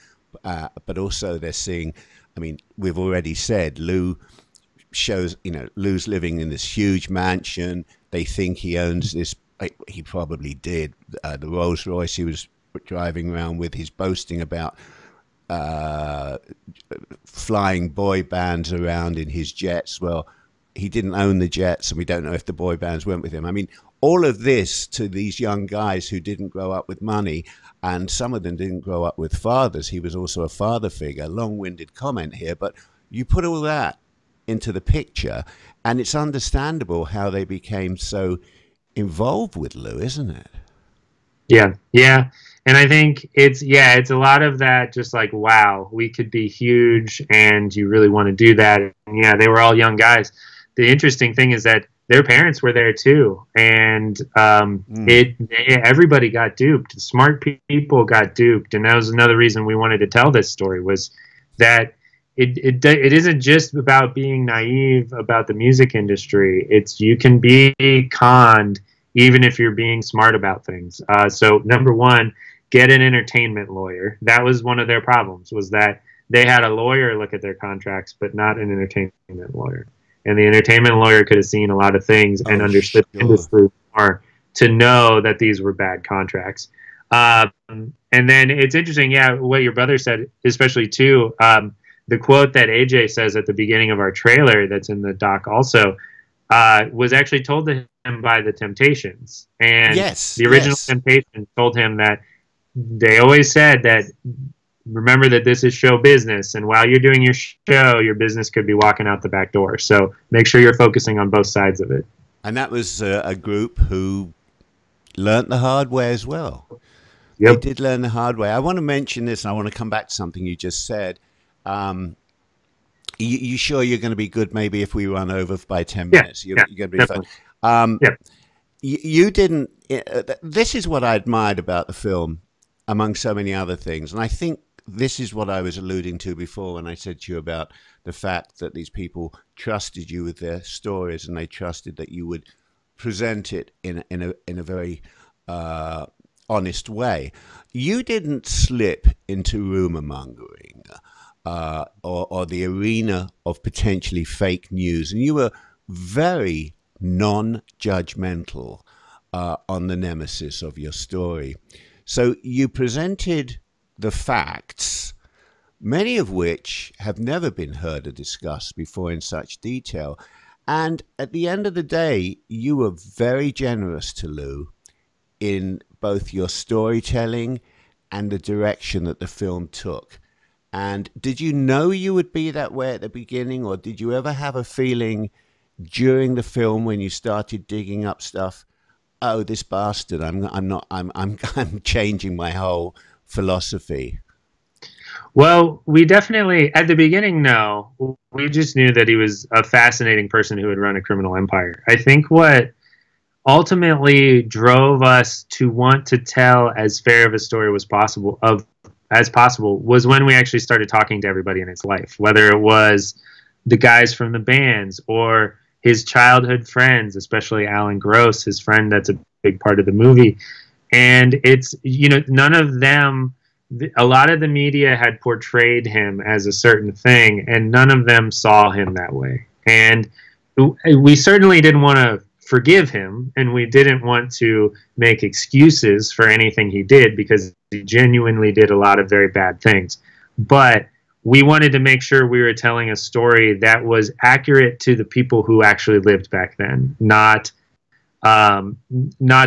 but also they're seeing, I mean, we've already said Lou shows, Lou's living in this huge mansion. They think he owns this. He probably did. The Rolls Royce he was driving around with. He's boasting about flying boy bands around in his jets. Well, he didn't own the jets, and we don't know if the boy bands went with him. I mean, all of this to these young guys who didn't grow up with money, and some of them didn't grow up with fathers. He was also a father figure. Long-winded comment here, but you put all that into the picture, and it's understandable how they became so involved with Lou, isn't it?
Yeah. And I think it's a lot of that, just like, wow, we could be huge and you really want to do that. And yeah, they were all young guys. The interesting thing is that their parents were there too. And everybody got duped. Smart people got duped. And that was another reason we wanted to tell this story, was that it isn't just about being naive about the music industry. It's, you can be conned even if you're being smart about things. So number one, get an entertainment lawyer. That was one of their problems, was that they had a lawyer look at their contracts, but not an entertainment lawyer. And the entertainment lawyer could have seen a lot of things and understood the industry more to know that these were bad contracts. And then it's interesting, what your brother said, especially too, the quote that AJ says at the beginning of our trailer that's in the doc also, was actually told to him by the Temptations. And the original Temptations told him that they always said that, remember that this is show business, and while you're doing your show, your business could be walking out the back door. So make sure you're focusing on both sides of it.
And that was a group who learnt the hard way as well.
Yep.
They did learn the hard way. I want to mention this, and I want to come back to something you just said. You sure you're going to be good maybe if we run over by 10 minutes? You're going to be fine. You didn't... this is what I admired about the film, among so many other things. And I think this is what I was alluding to before when I said to you about the fact that these people trusted you with their stories, and they trusted that you would present it in a very honest way. You didn't slip into rumor mongering or the arena of potentially fake news, and you were very non-judgmental on the nemesis of your story. So you presented the facts, many of which have never been heard or discussed before in such detail. And at the end of the day, you were very generous to Lou in both your storytelling and the direction that the film took. And did you know you would be that way at the beginning, or did you ever have a feeling during the film when you started digging up stuff, oh, this bastard, I'm changing my whole philosophy?
Well, we definitely, at the beginning, no. We just knew that he was a fascinating person who would run a criminal empire. I think what ultimately drove us to want to tell as fair of a story as possible was when we actually started talking to everybody in his life, whether it was the guys from the bands or his childhood friends, especially Alan Gross, his friend that's a big part of the movie. And it's, none of them, a lot of the media had portrayed him as a certain thing, and none of them saw him that way. And we certainly didn't want to forgive him, and we didn't want to make excuses for anything he did, because he genuinely did a lot of very bad things. But we wanted to make sure we were telling a story that was accurate to the people who actually lived back then, not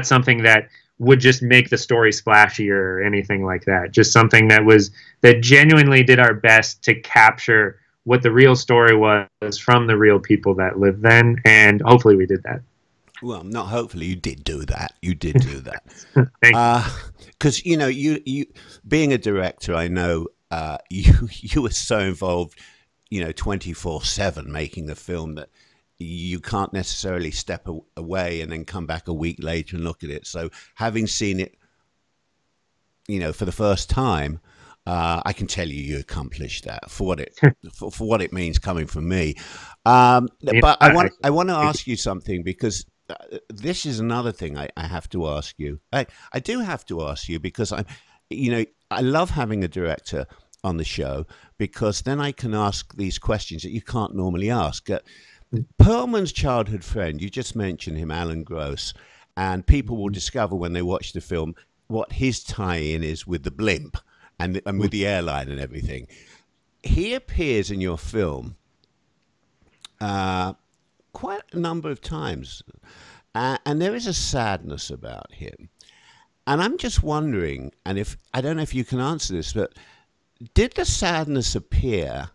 something that would just make the story splashier or anything like that. Just something that genuinely did our best to capture what the real story was from the real people that lived then, and hopefully we did that.
Well, not hopefully, you did do that. You did do that.
Thank you.
Because you being a director, I know you were so involved, 24/7 making the film that you can't necessarily step away and then come back a week later and look at it. So having seen it, for the first time, I can tell you accomplished that for what it means coming from me. But I want to ask you something, because this is another thing I have to ask you. I do have to ask you, because I love having a director on the show, because then I can ask these questions that you can't normally ask. Pearlman's childhood friend, you just mentioned him, Alan Gross, and people will discover when they watch the film what his tie-in is with the blimp and with the airline and everything. He appears in your film quite a number of times, and there is a sadness about him. And I'm just wondering, and I don't know if you can answer this, but did the sadness appear,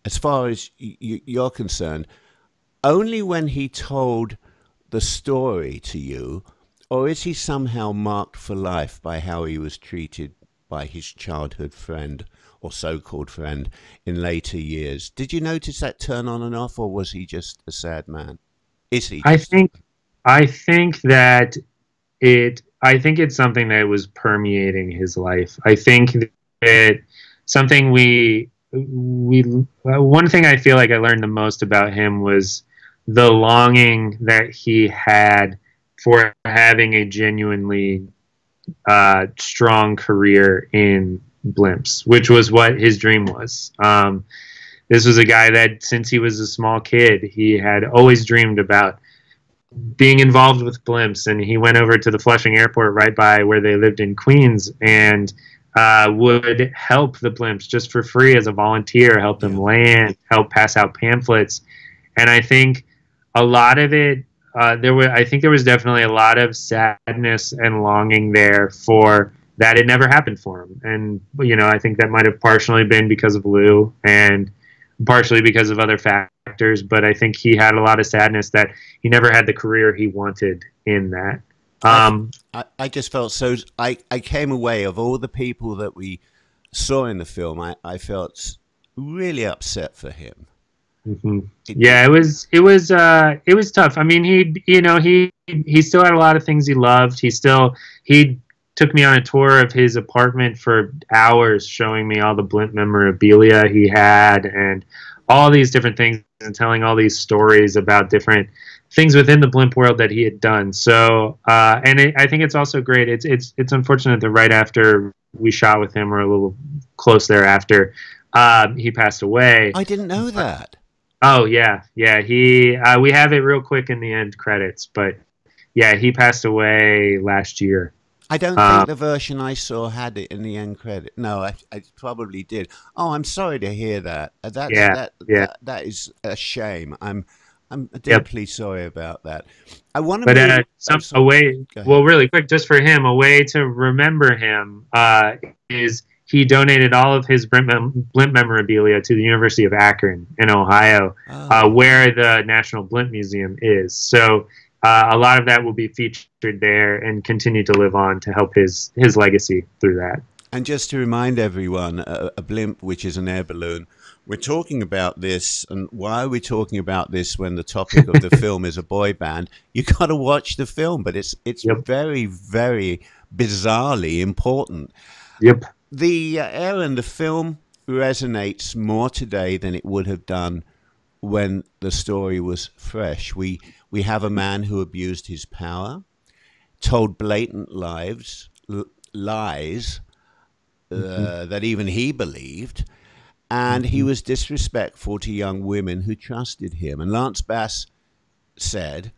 as far as you're concerned, only when he told the story to you, or is he somehow marked for life by how he was treated by his childhood friend, or so-called friend, in later years? Did you notice that turn on and off, or was he just a sad man? Is he?
I think that I think it's something that was permeating his life. I think that something one thing I feel like I learned the most about him was the longing that he had for having a genuinely strong career in blimps, which was what his dream was. This was a guy that since he was a small kid, he had always dreamed about being involved with blimps, and he went over to the Flushing Airport right by where they lived in Queens and would help the blimps just for free as a volunteer, help them land, help pass out pamphlets. And I think a lot of it, I think there was definitely a lot of sadness and longing there for that it never happened for him. And, you know, I think that might have partially been because of Lou and partially because of other factors, but I think he had a lot of sadness that he never had the career he wanted in that.
I just felt so. I came away, of all the people that we saw in the film, I felt really upset for him.
Mm-hmm. Yeah, it was tough. I mean, he still had a lot of things he loved. He took me on a tour of his apartment for hours, showing me all the blimp memorabilia he had and all these different things, and telling all these stories about different things within the blimp world that he had done. So, I think it's also great. It's unfortunate that right after we shot with him, or a little close thereafter, he passed away.
I didn't know that.
Oh yeah. We have it real quick in the end credits, but yeah, he passed away last year.
I don't think the version I saw had it in the end credit. No, I probably did. Oh, I'm sorry to hear that. That is a shame. I'm deeply sorry about that. I want to.
But a way. Well, really quick, just for him, a way to remember him is he donated all of his blimp memorabilia to the University of Akron in Ohio, where the National Blimp Museum is. So. A lot of that will be featured there and continue to live on to help his legacy through that.
And just to remind everyone, a blimp, which is an air balloon, we're talking about this, and why are we talking about this when the topic of the film is a boy band? You got to watch the film, but it's very, very bizarrely important.
Yep.
Aaron, the film resonates more today than it would have done when the story was fresh. We have a man who abused his power, told blatant lies that even he believed, and he was disrespectful to young women who trusted him. And Lance Bass said,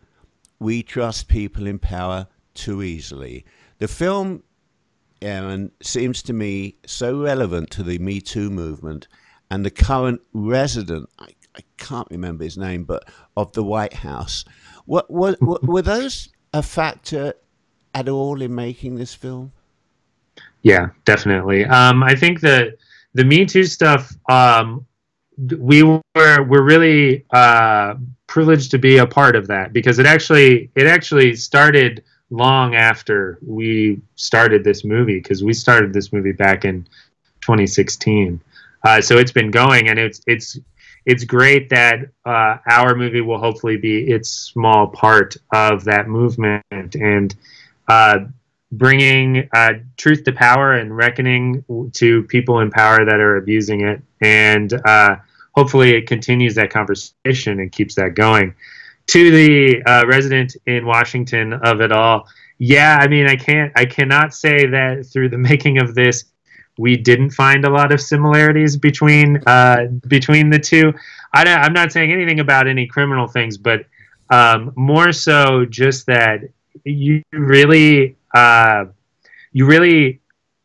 "We trust people in power too easily." The film, Aaron, seems to me so relevant to the Me Too movement and the current resident, I can't remember his name, but of the White House. Were those a factor at all in making this film?
Yeah, definitely. I think that the Me Too stuff, we're really privileged to be a part of that, because it actually started long after we started this movie, because we started this movie back in 2016. So it's been going, and it's great that our movie will hopefully be its small part of that movement, and bringing truth to power and reckoning to people in power that are abusing it. And hopefully it continues that conversation and keeps that going. To the resident in Washington of it all, yeah, I mean, I cannot say that through the making of this, we didn't find a lot of similarities between the two. I'm not saying anything about any criminal things, but more so just that you really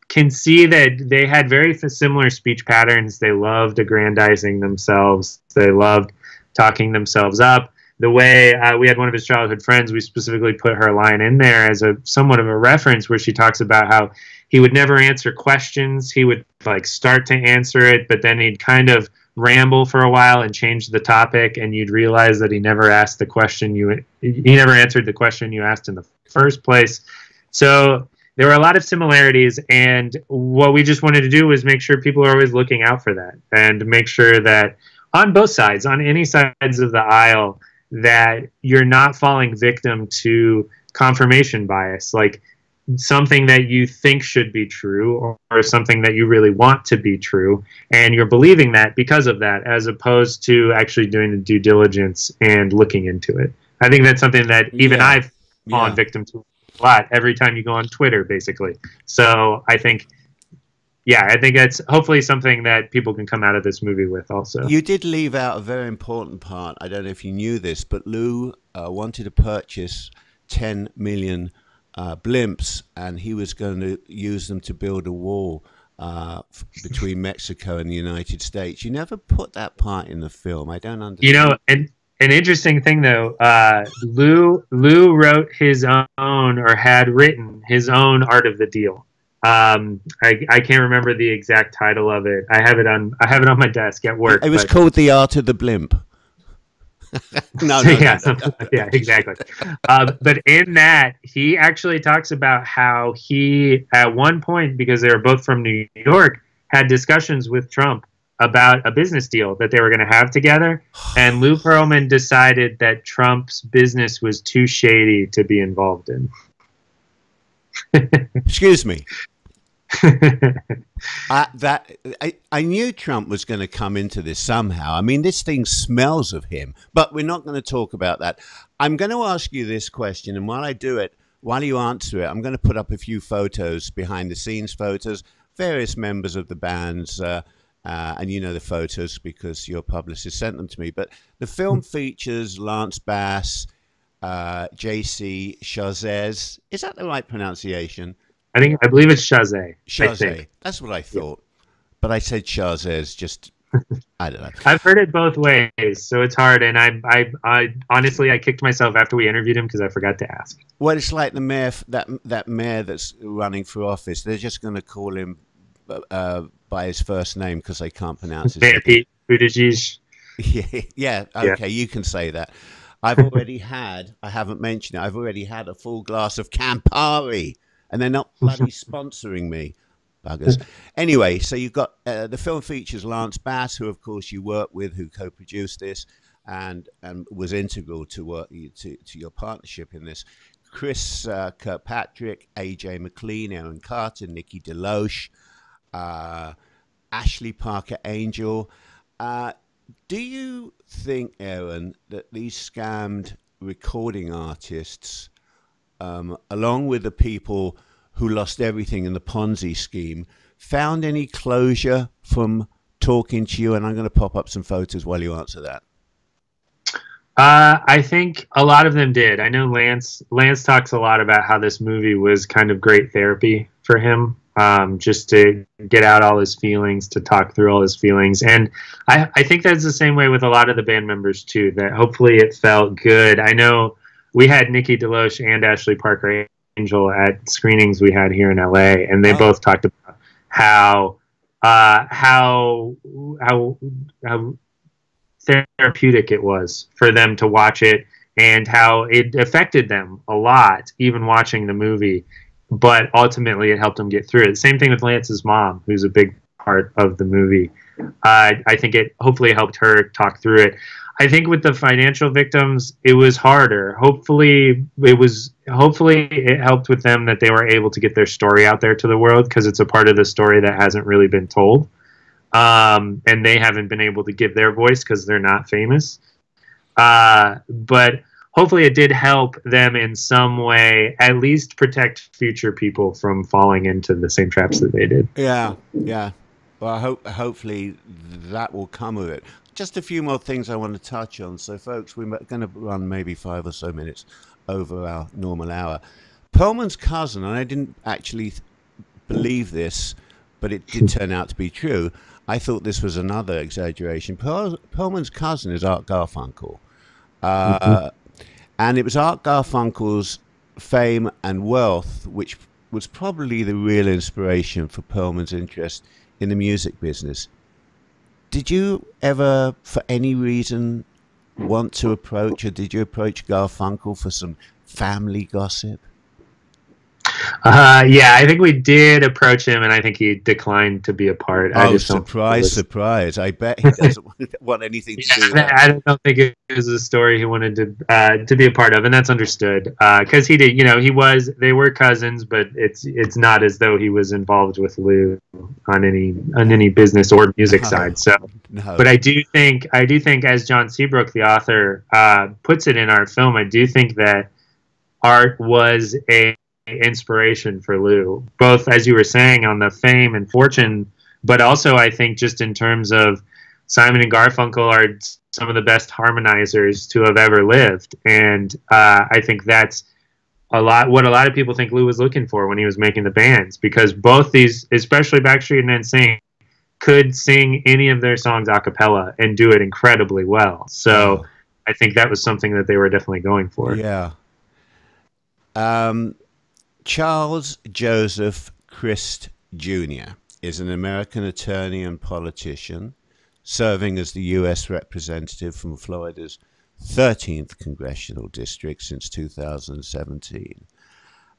can see that they had very similar speech patterns. They loved aggrandizing themselves. They loved talking themselves up. The way we had one of his childhood friends, we specifically put her line in there as a somewhat of a reference, where she talks about how he would never answer questions. He would start to answer it, but then he'd kind of ramble for a while and change the topic, and you'd realize that he never asked the question he never answered the question you asked in the first place. So there were a lot of similarities, and what we just wanted to do was make sure people are always looking out for that, and make sure that on both sides, on any sides of the aisle, that you're not falling victim to confirmation bias, like something that you think should be true, or something that you really want to be true, and you're believing that because of that, as opposed to actually doing the due diligence and looking into it. I think that's something that even I've fallen victim to a lot every time you go on Twitter, basically. So I think, yeah, I think that's hopefully something that people can come out of this movie with also.
You did leave out a very important part. I don't know if you knew this, but Lou wanted to purchase 10 million blimps, and he was going to use them to build a wall between Mexico and the United States. You never put that part in the film. I don't understand.
You know, and an interesting thing though, Lou wrote his own, or had written his own Art of the Deal. I can't remember the exact title of it. I have it on my desk at work.
It was called The Art of the Blimp. No,
yeah, yeah, exactly. But in that, he actually talks about how he, at one point, because they were both from New York, had discussions with Trump about a business deal that they were going to have together. And Lou Pearlman decided that Trump's business was too shady to be involved in.
Excuse me. I knew Trump was going to come into this somehow. I mean, this thing smells of him, but we're not going to talk about that. I'm going to ask you this question, and while I do it, while you answer it, I'm going to put up a few photos, behind the scenes photos, various members of the bands, and you know the photos because your publicist sent them to me. But the film features Lance Bass, JC Chazez. Is that the right pronunciation?
I believe it's Chazé.
Chazé. That's what I thought. Yeah. But I said Chazez, just, I don't know.
I've heard it both ways, so it's hard. And I honestly, I kicked myself after we interviewed him because I forgot to ask.
Well, it's like the mayor, that mayor that's running for office. They're just going to call him by his first name because they can't pronounce his name.
Pete Buttigieg.
Yeah, okay, yeah. You can say that. I've already had, I haven't mentioned it, I've already had a full glass of Campari. And they're not bloody sponsoring me, buggers. Anyway, so you've got the film features Lance Bass, who of course you worked with, who co-produced this, and was integral to your partnership in this. Chris Kirkpatrick, AJ McLean, Aaron Carter, Nikki DeLoach, Ashley Parker Angel. Do you think, Aaron, that these scammed recording artists, along with the people who lost everything in the Ponzi scheme, found any closure from talking to you? And I'm going to pop up some photos while you answer that.
I think a lot of them did. I know Lance talks a lot about how this movie was kind of great therapy for him, just to get out all his feelings, to talk through all his feelings. And I think that's the same way with a lot of the band members too, that hopefully it felt good. I know we had Nikki DeLoach and Ashley Parker Angel at screenings we had here in LA, and they both talked about how therapeutic it was for them to watch it, and how it affected them a lot, even watching the movie. But ultimately, it helped them get through it. Same thing with Lance's mom, who's a big part of the movie. I think it hopefully helped her talk through it. I think with the financial victims, it was harder. Hopefully it helped with them that they were able to get their story out there to the world, because it's a part of the story that hasn't really been told. And they haven't been able to give their voice because they're not famous. But hopefully it did help them in some way, at least protect future people from falling into the same traps that they did.
Yeah, yeah. Well, hopefully that will come of it. Just a few more things I want to touch on. So, folks, we're going to run maybe 5 or so minutes over our normal hour. Pearlman's cousin, and I didn't actually believe this, but it did turn out to be true. I thought this was another exaggeration. Pearlman's cousin is Art Garfunkel. And it was Art Garfunkel's fame and wealth which was probably the real inspiration for Pearlman's interest in the music business. Did you ever, for any reason, want to approach, or did you approach Garfunkel for some family gossip?
Yeah, I think we did approach him, and I think he declined to be a part.
Oh, surprise. I bet he doesn't want anything to do with that.
I don't think it was a story he wanted to be a part of, and that's understood. Because he did, they were cousins, but it's not as though he was involved with Lou on any business or music side. So,
no.
But I do think, as John Seabrook, the author, puts it in our film, I do think that Art was a inspiration for Lou, both as you were saying on the fame and fortune, but also I think just in terms of Simon and Garfunkel are some of the best harmonizers to have ever lived, and I think that's what a lot of people think Lou was looking for when he was making the bands, because both these, especially Backstreet and NSYNC, could sing any of their songs a cappella and do it incredibly well. So I think that was something that they were definitely going for.
Yeah. Charles Joseph Christ Jr. is an American attorney and politician serving as the U.S. representative from Florida's 13th congressional district since 2017.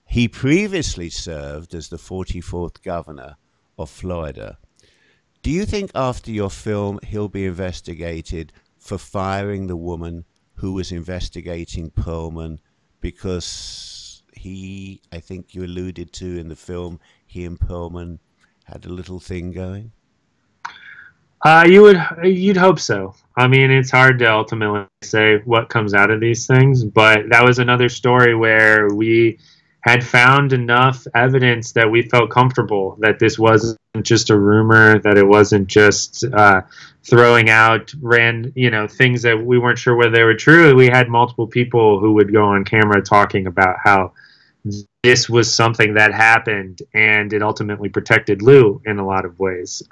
He previously served as the 44th governor of Florida. Do you think after your film he'll be investigated for firing the woman who was investigating Pearlman because I think you alluded to in the film, he and Pearlman had a little thing going?
You'd hope so. I mean, it's hard to ultimately say what comes out of these things, but that was another story where we had found enough evidence that we felt comfortable that this wasn't just a rumor, that it wasn't just throwing out things that we weren't sure whether they were true. We had multiple people who would go on camera talking about how this was something that happened, and it ultimately protected Lou in a lot of ways.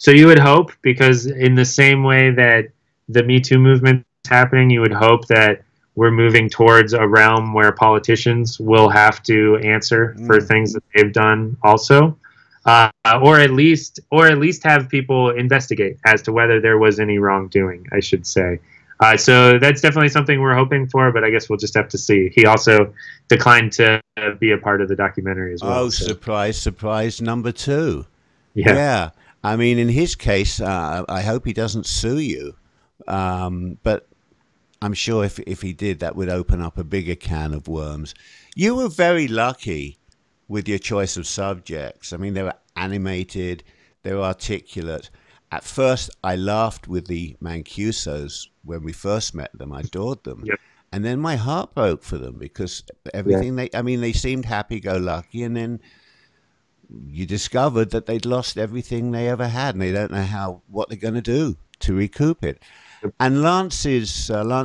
So you would hope, because in the same way that the Me Too movement is happening, you would hope that we're moving towards a realm where politicians will have to answer for things that they've done also, or at least have people investigate as to whether there was any wrongdoing, I should say. So that's definitely something we're hoping for, but I guess we'll just have to see. He also declined to be a part of the documentary as well.
Oh, so. Surprise number 2.
Yeah.
I mean, in his case, I hope he doesn't sue you. But I'm sure if he did, that would open up a bigger can of worms. You were very lucky with your choice of subjects. I mean, they were animated, they were articulate. At first, I laughed with the Mancusos when we first met them. I adored them.
Yep.
And then my heart broke for them because everything they seemed happy-go-lucky, and then you discovered that they'd lost everything they ever had, and they don't know what they're going to do to recoup it. And Lance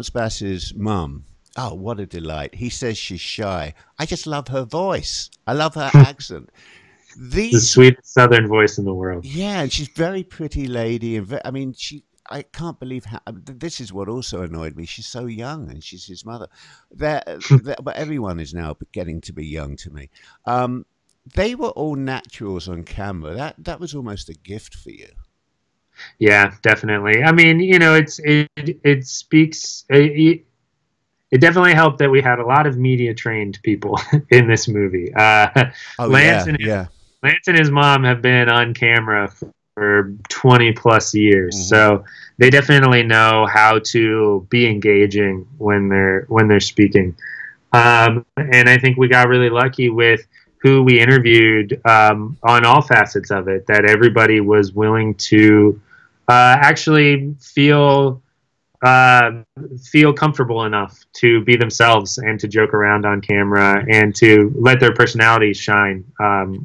Bass's mum, oh, what a delight. He says she's shy. I just love her voice. I love her accent.
The sweetest Southern voice in the world.
Yeah, and she's a very pretty lady. And I can't believe how. This is what also annoyed me. She's so young, and she's his mother. But everyone is now getting to be young to me. They were all naturals on camera. That was almost a gift for you.
Yeah, definitely. I mean, it speaks. It definitely helped that we had a lot of media trained people in this movie. Lance and his mom have been on camera for 20 plus years, so they definitely know how to be engaging when they're speaking. And I think we got really lucky with who we interviewed on all facets of it, that everybody was willing to actually feel comfortable enough to be themselves and to joke around on camera and to let their personalities shine,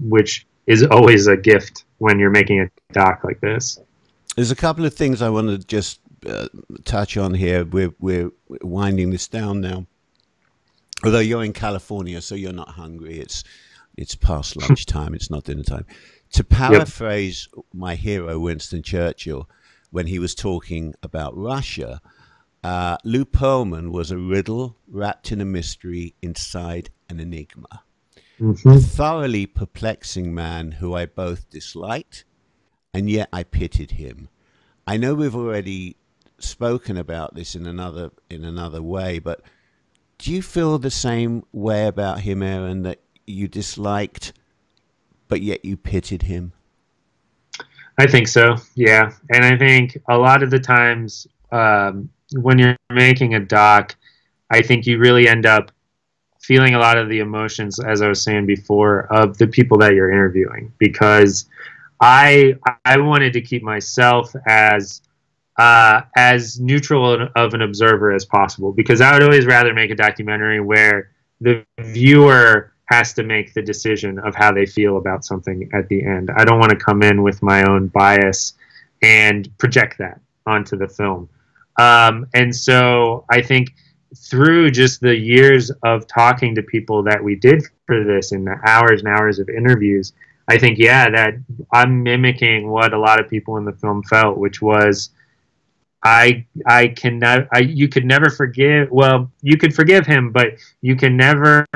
which is always a gift when you're making a doc like this.
There's a couple of things I want to just touch on here. We're winding this down now. Although you're in California, so you're not hungry. It's past lunchtime. It's not dinner time. To paraphrase my hero, Winston Churchill, when he was talking about Russia, Lou Pearlman was a riddle wrapped in a mystery inside an enigma. A thoroughly perplexing man who I both disliked, and yet I pitied him. I know we've already spoken about this in another way, but do you feel the same way about him, Aaron, that you disliked, but yet you pitied him?
I think so, yeah. And I think a lot of the times when you're making a doc, I think you really end up feeling a lot of the emotions, as I was saying before, of the people that you're interviewing, because I wanted to keep myself as neutral of an observer as possible, because I would always rather make a documentary where the viewer has to make the decision of how they feel about something at the end. I don't want to come in with my own bias and project that onto the film. And so I think through just the years of talking to people that we did for this, and the hours and hours of interviews, I think, yeah, that I'm mimicking what a lot of people in the film felt, which was, you could never forgive, well, you could forgive him, but you can never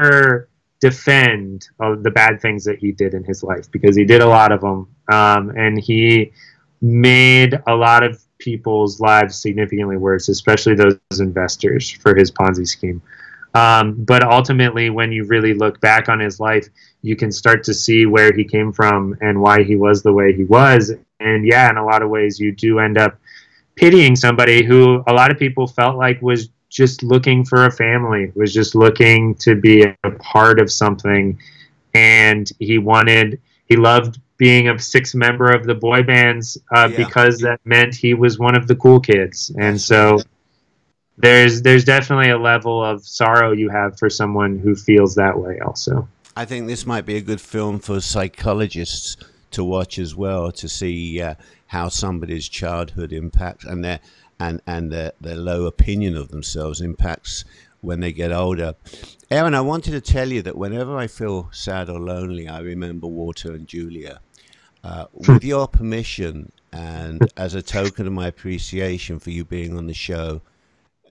defend the bad things that he did in his life, because he did a lot of them. And he made a lot of people's lives significantly worse, especially those investors, for his Ponzi scheme. But ultimately, when you really look back on his life, you can start to see where he came from and why he was the way he was. And yeah, in a lot of ways, you do end up pitying somebody who a lot of people felt like was just looking for a family, was just looking to be a part of something. And he loved being a sixth member of the boy bands because that meant he was one of the cool kids. And so there's definitely a level of sorrow you have for someone who feels that way also.
I think this might be a good film for psychologists to watch as well, to see how somebody's childhood impacts and their low opinion of themselves impacts when they get older. Aaron, I wanted to tell you that whenever I feel sad or lonely, I remember Walter and Julia. With your permission, and as a token of my appreciation for you being on the show,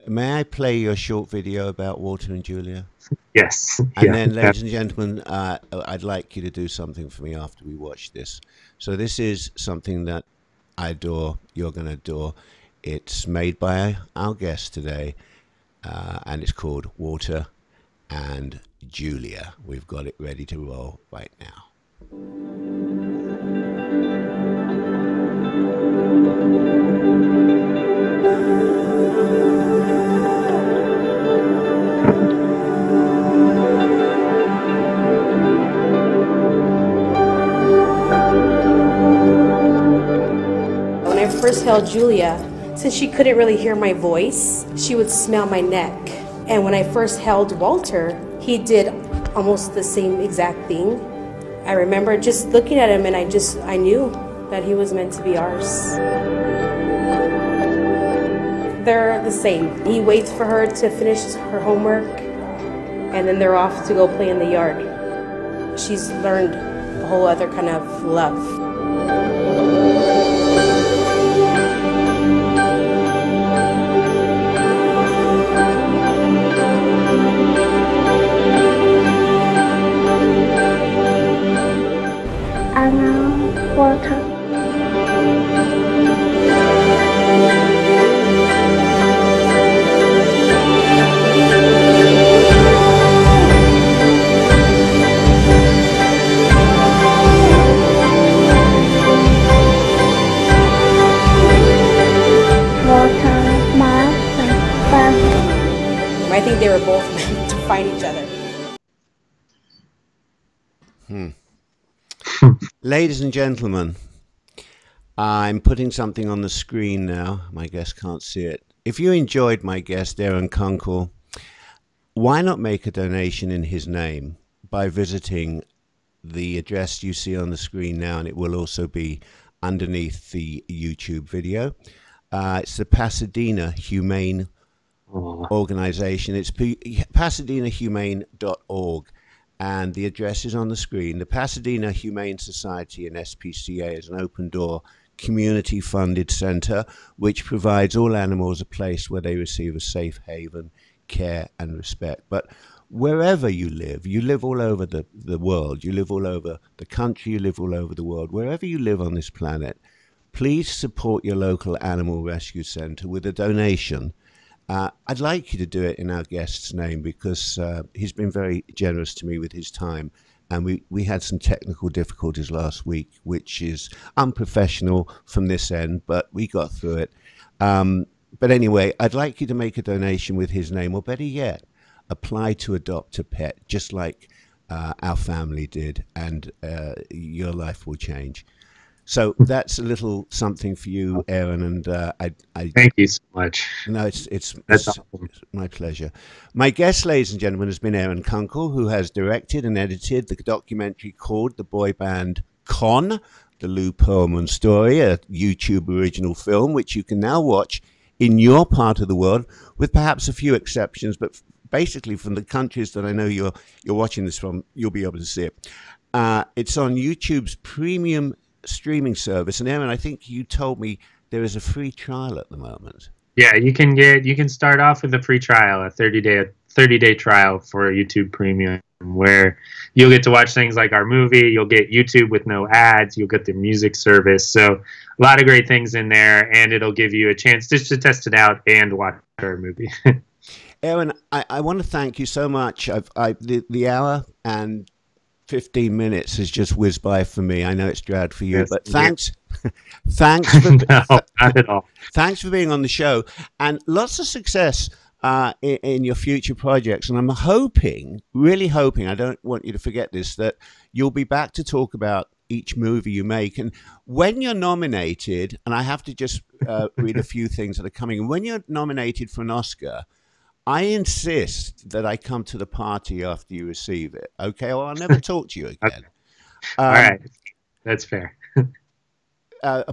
may I play your short video about Walter and Julia?
Yes.
And then, ladies and gentlemen, I'd like you to do something for me after we watch this. So this is something that I adore, you're going to adore. It's made by our guest today, and it's called Walter and Julia. We've got it ready to roll right now.
When I first held Julia, since she couldn't really hear my voice, she would smell my neck. And when I first held Walter, he did almost the same exact thing. I remember just looking at him, and I knew that he was meant to be ours. They're the same. He waits for her to finish her homework, and then they're off to go play in the yard. She's learned a whole other kind of love.
Walter.
I think they were both meant to find each other.
Ladies and gentlemen, I'm putting something on the screen now. My guest can't see it. If you enjoyed my guest, Aaron Kunkel, why not make a donation in his name by visiting the address you see on the screen now, and it will also be underneath the YouTube video. It's the Pasadena Humane Organization. It's pasadenahumane.org. And the address is on the screen. The Pasadena Humane Society and SPCA is an open-door, community-funded center which provides all animals a place where they receive a safe haven, care, and respect. But wherever you live all over the world, you live all over the country, you live all over the world, wherever you live on this planet, please support your local animal rescue center with a donation. I'd like you to do it in our guest's name because he's been very generous to me with his time. And we had some technical difficulties last week, which is unprofessional from this end, but we got through it. But anyway, I'd like you to make a donation with his name, or better yet, apply to adopt a pet, just like our family did, and your life will change. So that's a little something for you, Aaron, and I
thank you so much.
No, it's
awesome.
My pleasure. My guest, ladies and gentlemen, has been Aaron Kunkel, who has directed and edited the documentary called The Boy Band Con, the Lou Pearlman Story, a YouTube original film, which you can now watch in your part of the world, with perhaps a few exceptions, but basically from the countries that I know you're watching this from, you'll be able to see it. It's on YouTube's premium streaming service. And Aaron, I think you told me there is a free trial at the moment.
Yeah, you can start off with a free trial, a 30-day trial for YouTube Premium, where you'll get to watch things like our movie, you'll get YouTube with no ads, you'll get the music service. So a lot of great things in there, and it'll give you a chance just to test it out and watch our movie.
Aaron, I want to thank you so much. The hour and 15 minutes has just whizzed by for me. I know it's dragged for you, yes, but thanks. Thanks for,
no, not at all.
Thanks for being on the show, and lots of success in your future projects. And I'm hoping, really hoping, I don't want you to forget this, that you'll be back to talk about each movie you make. And when you're nominated, and I have to just read a few things that are coming, when you're nominated for an Oscar, I insist that I come to the party after you receive it. Okay, or I'll never talk to you again.
All right, that's fair.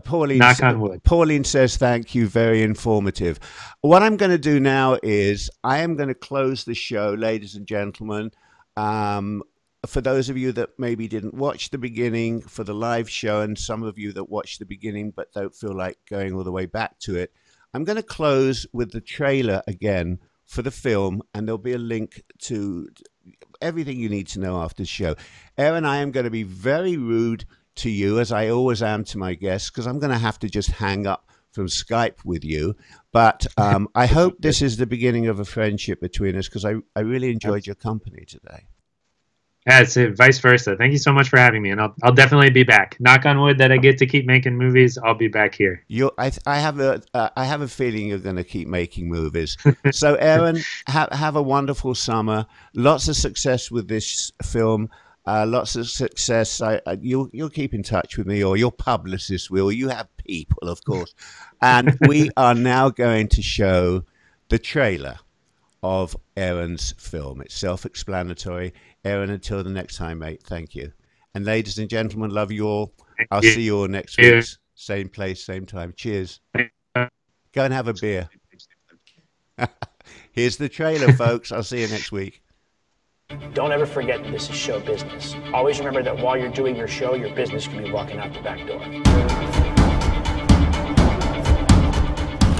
Pauline,
knock on wood.
Pauline says, thank you, very informative. What I'm going to do now is I am going to close the show, ladies and gentlemen. For those of you that maybe didn't watch the beginning for the live show, and some of you that watched the beginning but don't feel like going all the way back to it, I'm going to close with the trailer again for the film, and there'll be a link to everything you need to know after the show. Aaron, I am going to be very rude to you, as I always am to my guests, because I'm going to have to just hang up from Skype with you. But I hope this is the beginning of a friendship between us, because I really enjoyed your company today.
Yeah, it's vice versa. Thank you so much for having me, and I'll definitely be back. Knock on wood that I get to keep making movies. I'll be back here.
I have a feeling you're going to keep making movies. So, Aaron, have a wonderful summer. Lots of success with this film. Lots of success. You'll keep in touch with me, or your publicist will. You have people, of course. And we are now going to show the trailer of Aaron's film. It's self-explanatory. Aaron, until the next time, mate, thank you. And ladies and gentlemen, love you all. I'll see you all next week. Same place, same time. Cheers. Go and have a beer. Here's the trailer, folks. I'll see you next week.
Don't ever forget that this is show business. Always remember that while you're doing your show, your business could be walking out the back door.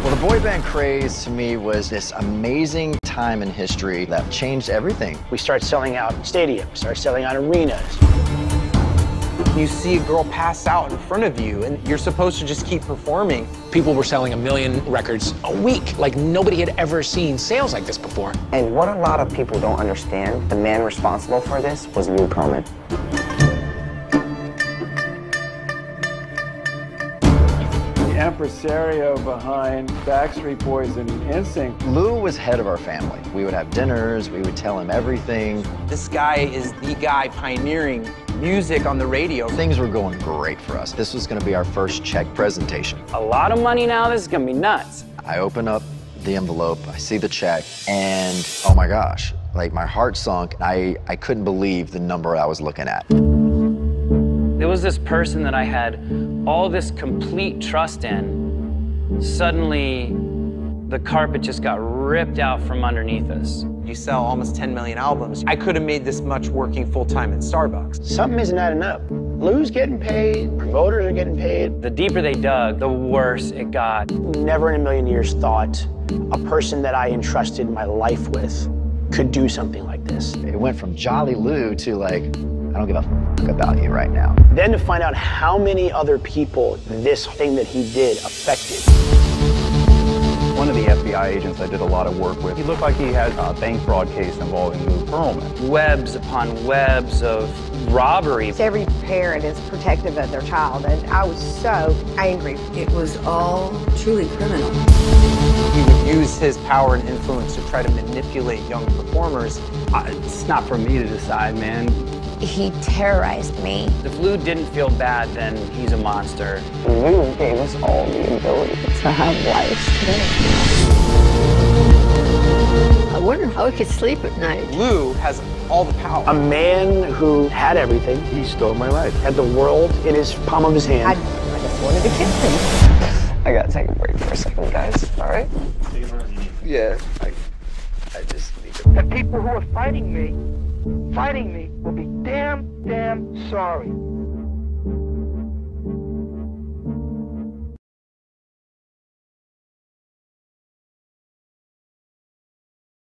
Well, the boy band craze to me was this amazing time in history that changed everything.
We start selling out stadiums, start selling out arenas.
You see a girl pass out in front of you, and you're supposed to just keep performing.
People were selling 1 million records a week, like nobody had ever seen sales like this before.
And what a lot of people don't understand, the man responsible for this was Lou Pearlman.
The impresario behind Backstreet Boys and NSYNC.
Lou was head of our family. We would have dinners, we would tell him everything.
This guy is the guy pioneering music on the radio.
Things were going great for us. This was going to be our first check presentation.
A lot of money now, this is going to be nuts.
I open up the envelope, I see the check, and oh my gosh, like my heart sunk. I couldn't believe the number I was looking at.
There was this person that I had all this complete trust in. Suddenly, the carpet just got ripped out from underneath us.
You sell almost 10 million albums. I could have made this much working full-time at Starbucks.
Something isn't adding up. Lou's getting paid, promoters are getting paid.
The deeper they dug, the worse it got.
Never in a million years thought a person that I entrusted my life with could do something like this.
It went from Jolly Lou to like, I don't give a fuck about you right now.
Then to find out how many other people this thing that he did affected.
One of the FBI agents I did a lot of work with, he looked like he had a bank fraud case involving Lou Pearlman.
Webs upon webs of robberies.
Every parent is protective of their child, and I was so angry.
It was all truly criminal.
He would use his power and influence to try to manipulate young performers.
It's not for me to decide, man.
He terrorized me.
If Lou didn't feel bad, then he's a monster.
Lou gave us all the ability to have lives today.
I wonder how I could sleep at night.
Lou has all the power.
A man who had everything.
He stole my life.
Had the world in his palm of his hand.
I just wanted to kill him.
I gotta take a break for a second, guys. All right? Yeah, I just need to.
The people who are fighting me will be damn sorry.